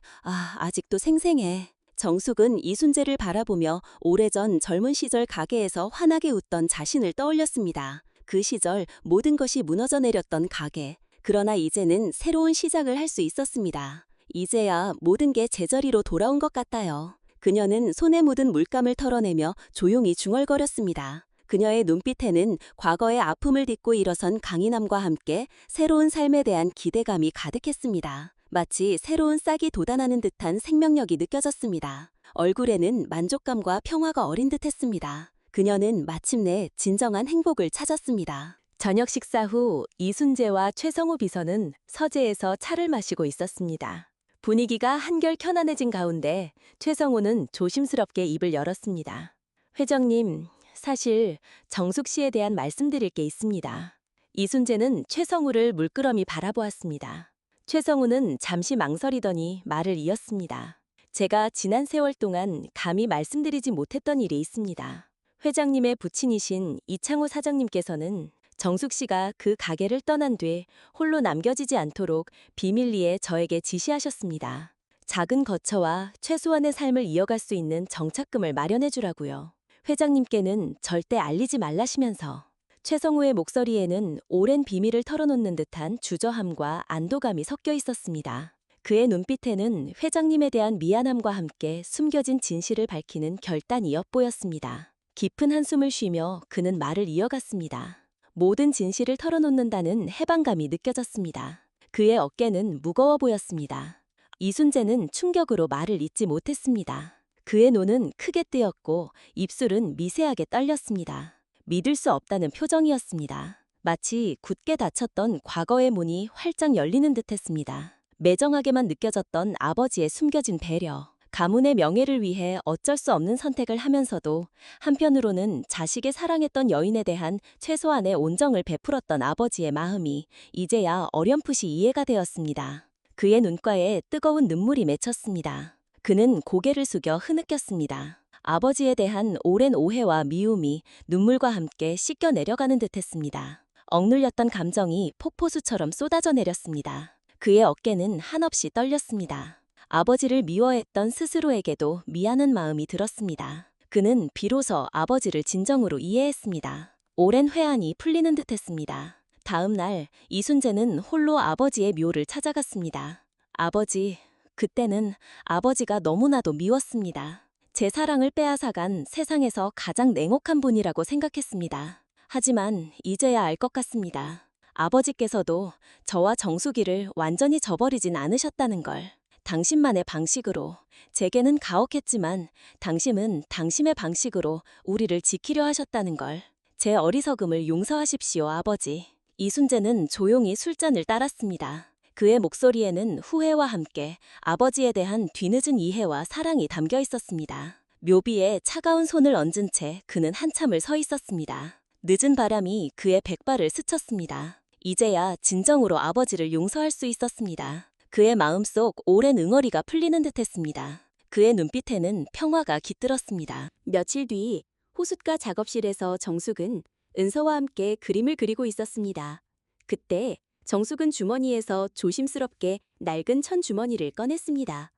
A: 아직도 생생해. 정숙은 이순재를 바라보며 오래전 젊은 시절 가게에서 환하게 웃던 자신을 떠올렸습니다. 그 시절 모든 것이 무너져 내렸던 가게. 그러나 이제는 새로운 시작을 할 수 있었습니다. 이제야 모든 게 제자리로 돌아온 것 같아요. 그녀는 손에 묻은 물감을 털어내며 조용히 중얼거렸습니다. 그녀의 눈빛에는 과거의 아픔을 딛고 일어선 강인함과 함께 새로운 삶에 대한 기대감이 가득했습니다. 마치 새로운 싹이 돋아나는 듯한 생명력이 느껴졌습니다. 얼굴에는 만족감과 평화가 어린 듯했습니다. 그녀는 마침내 진정한 행복을 찾았습니다. 저녁 식사 후 이순재와 최성우 비서는 서재에서 차를 마시고 있었습니다. 분위기가 한결 편안해진 가운데 최성우는 조심스럽게 입을 열었습니다. 회장님, 사실 정숙 씨에 대한 말씀드릴 게 있습니다. 이순재는 최성우를 물끄러미 바라보았습니다. 최성우는 잠시 망설이더니 말을 이었습니다. 제가 지난 세월 동안 감히 말씀드리지 못했던 일이 있습니다. 회장님의 부친이신 이창호 사장님께서는 정숙 씨가 그 가게를 떠난 뒤 홀로 남겨지지 않도록 비밀리에 저에게 지시하셨습니다. 작은 거처와 최소한의 삶을 이어갈 수 있는 정착금을 마련해 주라고요. 회장님께는 절대 알리지 말라시면서 최성우의 목소리에는 오랜 비밀을 털어놓는 듯한 주저함과 안도감이 섞여 있었습니다. 그의 눈빛에는 회장님에 대한 미안함과 함께 숨겨진 진실을 밝히는 결단이 엿보였습니다. 깊은 한숨을 쉬며 그는 말을 이어갔습니다. 모든 진실을 털어놓는다는 해방감이 느껴졌습니다. 그의 어깨는 무거워 보였습니다. 이순재는 충격으로 말을 잇지 못했습니다. 그의 눈은 크게 뜨였고 입술은 미세하게 떨렸습니다. 믿을 수 없다는 표정이었습니다. 마치 굳게 닫혔던 과거의 문이 활짝 열리는 듯했습니다. 매정하게만 느껴졌던 아버지의 숨겨진 배려. 가문의 명예를 위해 어쩔 수 없는 선택을 하면서도 한편으로는 자식의 사랑했던 여인에 대한 최소한의 온정을 베풀었던 아버지의 마음이 이제야 어렴풋이 이해가 되었습니다. 그의 눈가에 뜨거운 눈물이 맺혔습니다. 그는 고개를 숙여 흐느꼈습니다. 아버지에 대한 오랜 오해와 미움이 눈물과 함께 씻겨 내려가는 듯했습니다. 억눌렸던 감정이 폭포수처럼 쏟아져 내렸습니다. 그의 어깨는 한없이 떨렸습니다. 아버지를 미워했던 스스로에게도 미안한 마음이 들었습니다. 그는 비로소 아버지를 진정으로 이해했습니다. 오랜 회한이 풀리는 듯했습니다. 다음 날 이순재는 홀로 아버지의 묘를 찾아갔습니다. 아버지, 그때는 아버지가 너무나도 미웠습니다. 제 사랑을 빼앗아간 세상에서 가장 냉혹한 분이라고 생각했습니다. 하지만 이제야 알 것 같습니다. 아버지께서도 저와 정숙이를 완전히 저버리진 않으셨다는 걸. 당신만의 방식으로, 제게는 가혹했지만 당신은 당신의 방식으로 우리를 지키려 하셨다는 걸. 제 어리석음을 용서하십시오, 아버지. 이순재는 조용히 술잔을 따랐습니다. 그의 목소리에는 후회와 함께 아버지에 대한 뒤늦은 이해와 사랑이 담겨 있었습니다. 묘비에 차가운 손을 얹은 채 그는 한참을 서 있었습니다. 늦은 바람이 그의 백발을 스쳤습니다. 이제야 진정으로 아버지를 용서할 수 있었습니다. 그의 마음속 오랜 응어리가 풀리는 듯했습니다. 그의 눈빛에는 평화가 깃들었습니다. 며칠 뒤 호숫가 작업실에서 정숙은 은서와 함께 그림을 그리고 있었습니다. 그때 정숙은 주머니에서 조심스럽게 낡은 천 주머니를 꺼냈습니다.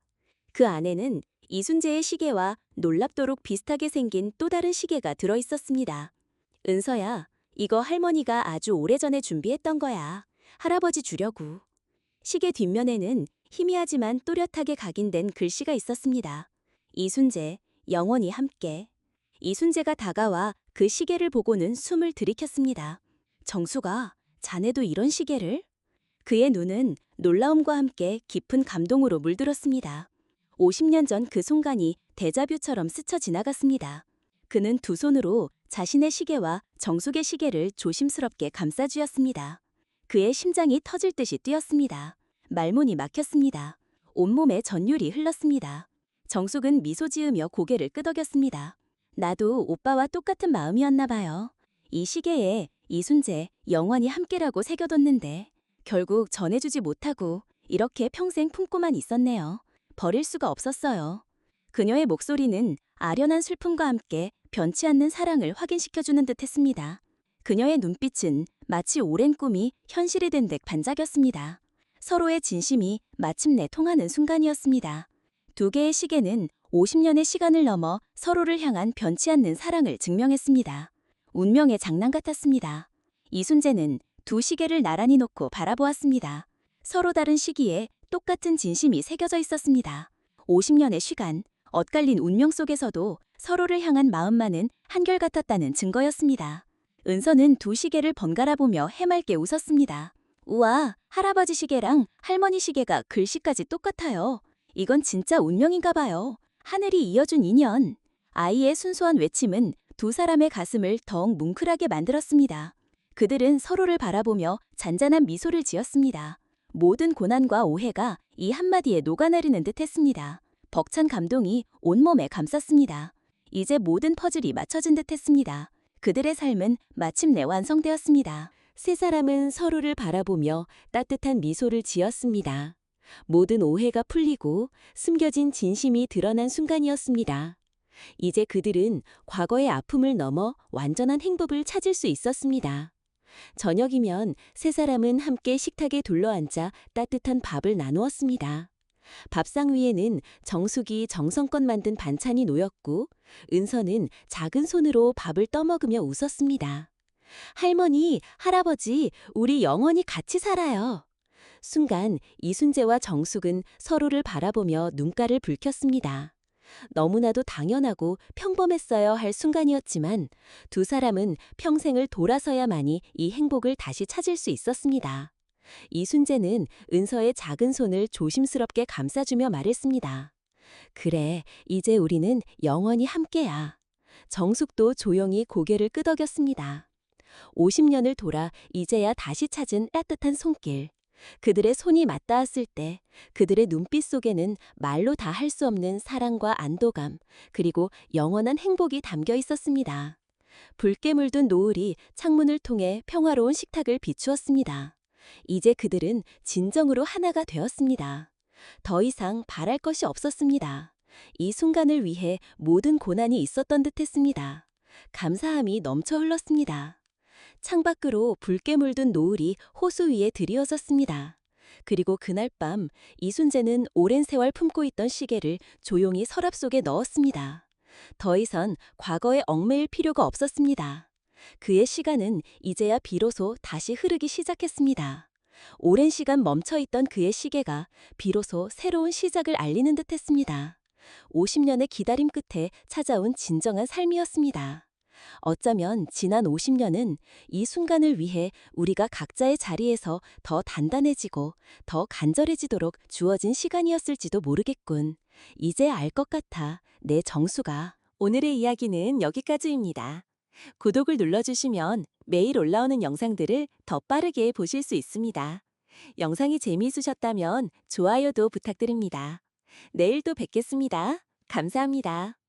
A: 그 안에는 이순재의 시계와 놀랍도록 비슷하게 생긴 또 다른 시계가 들어 있었습니다. 은서야, 이거 할머니가 아주 오래전에 준비했던 거야. 할아버지 주려고. 시계 뒷면에는 희미하지만 또렷하게 각인된 글씨가 있었습니다. 이순재, 영원히 함께. 이순재가 다가와 그 시계를 보고는 숨을 들이켰습니다. 정수가, 자네도 이런 시계를? 그의 눈은 놀라움과 함께 깊은 감동으로 물들었습니다. 50년 전 그 순간이 데자뷰처럼 스쳐 지나갔습니다. 그는 두 손으로 자신의 시계와 정숙의 시계를 조심스럽게 감싸쥐었습니다. 그의 심장이 터질 듯이 뛰었습니다. 말문이 막혔습니다. 온몸에 전율이 흘렀습니다. 정숙은 미소 지으며 고개를 끄덕였습니다. 나도 오빠와 똑같은 마음이었나 봐요. 이 시계에 이순재, 영원히 함께라고 새겨뒀는데 결국 전해주지 못하고 이렇게 평생 품고만 있었네요. 버릴 수가 없었어요. 그녀의 목소리는 아련한 슬픔과 함께 변치 않는 사랑을 확인시켜주는 듯했습니다. 그녀의 눈빛은 마치 오랜 꿈이 현실이 된 듯 반짝였습니다. 서로의 진심이 마침내 통하는 순간이었습니다. 두 개의 시계는 50년의 시간을 넘어 서로를 향한 변치 않는 사랑을 증명했습니다. 운명의 장난 같았습니다. 이순재는 두 시계를 나란히 놓고 바라보았습니다. 서로 다른 시기에 똑같은 진심이 새겨져 있었습니다. 50년의 시간, 엇갈린 운명 속에서도 서로를 향한 마음만은 한결같았다는 증거였습니다. 은서는 두 시계를 번갈아 보며 해맑게 웃었습니다. 우와, 할아버지 시계랑 할머니 시계가 글씨까지 똑같아요. 이건 진짜 운명인가 봐요. 하늘이 이어준 인연. 아이의 순수한 외침은 두 사람의 가슴을 더욱 뭉클하게 만들었습니다. 그들은 서로를 바라보며 잔잔한 미소를 지었습니다. 모든 고난과 오해가 이 한마디에 녹아내리는 듯했습니다. 벅찬 감동이 온몸에 감쌌습니다. 이제 모든 퍼즐이 맞춰진 듯했습니다. 그들의 삶은 마침내 완성되었습니다. 세 사람은 서로를 바라보며 따뜻한 미소를 지었습니다. 모든 오해가 풀리고 숨겨진 진심이 드러난 순간이었습니다. 이제 그들은 과거의 아픔을 넘어 완전한 행복을 찾을 수 있었습니다. 저녁이면 세 사람은 함께 식탁에 둘러앉아 따뜻한 밥을 나누었습니다. 밥상 위에는 정숙이 정성껏 만든 반찬이 놓였고 은서는 작은 손으로 밥을 떠먹으며 웃었습니다. 할머니, 할아버지, 우리 영원히 같이 살아요. 순간 이순재와 정숙은 서로를 바라보며 눈가를 붉혔습니다. 너무나도 당연하고 평범했어야 할 순간이었지만 두 사람은 평생을 돌아서야만이 이 행복을 다시 찾을 수 있었습니다. 이순재는 은서의 작은 손을 조심스럽게 감싸주며 말했습니다. 그래, 이제 우리는 영원히 함께야. 정숙도 조용히 고개를 끄덕였습니다. 50년을 돌아 이제야 다시 찾은 따뜻한 손길. 그들의 손이 맞닿았을 때 그들의 눈빛 속에는 말로 다 할 수 없는 사랑과 안도감, 그리고 영원한 행복이 담겨 있었습니다. 붉게 물든 노을이 창문을 통해 평화로운 식탁을 비추었습니다. 이제 그들은 진정으로 하나가 되었습니다. 더 이상 바랄 것이 없었습니다. 이 순간을 위해 모든 고난이 있었던 듯했습니다. 감사함이 넘쳐 흘렀습니다. 창밖으로 붉게 물든 노을이 호수 위에 드리워졌습니다. 그리고 그날 밤 이순재는 오랜 세월 품고 있던 시계를 조용히 서랍 속에 넣었습니다. 더 이상 과거에 얽매일 필요가 없었습니다. 그의 시간은 이제야 비로소 다시 흐르기 시작했습니다. 오랜 시간 멈춰있던 그의 시계가 비로소 새로운 시작을 알리는 듯했습니다. 50년의 기다림 끝에 찾아온 진정한 삶이었습니다. 어쩌면 지난 50년은 이 순간을 위해 우리가 각자의 자리에서 더 단단해지고 더 간절해지도록 주어진 시간이었을지도 모르겠군. 이제 알 것 같아, 내 정수가. 오늘의 이야기는 여기까지입니다. 구독을 눌러주시면 매일 올라오는 영상들을 더 빠르게 보실 수 있습니다. 영상이 재미있으셨다면 좋아요도 부탁드립니다. 내일 또 뵙겠습니다. 감사합니다.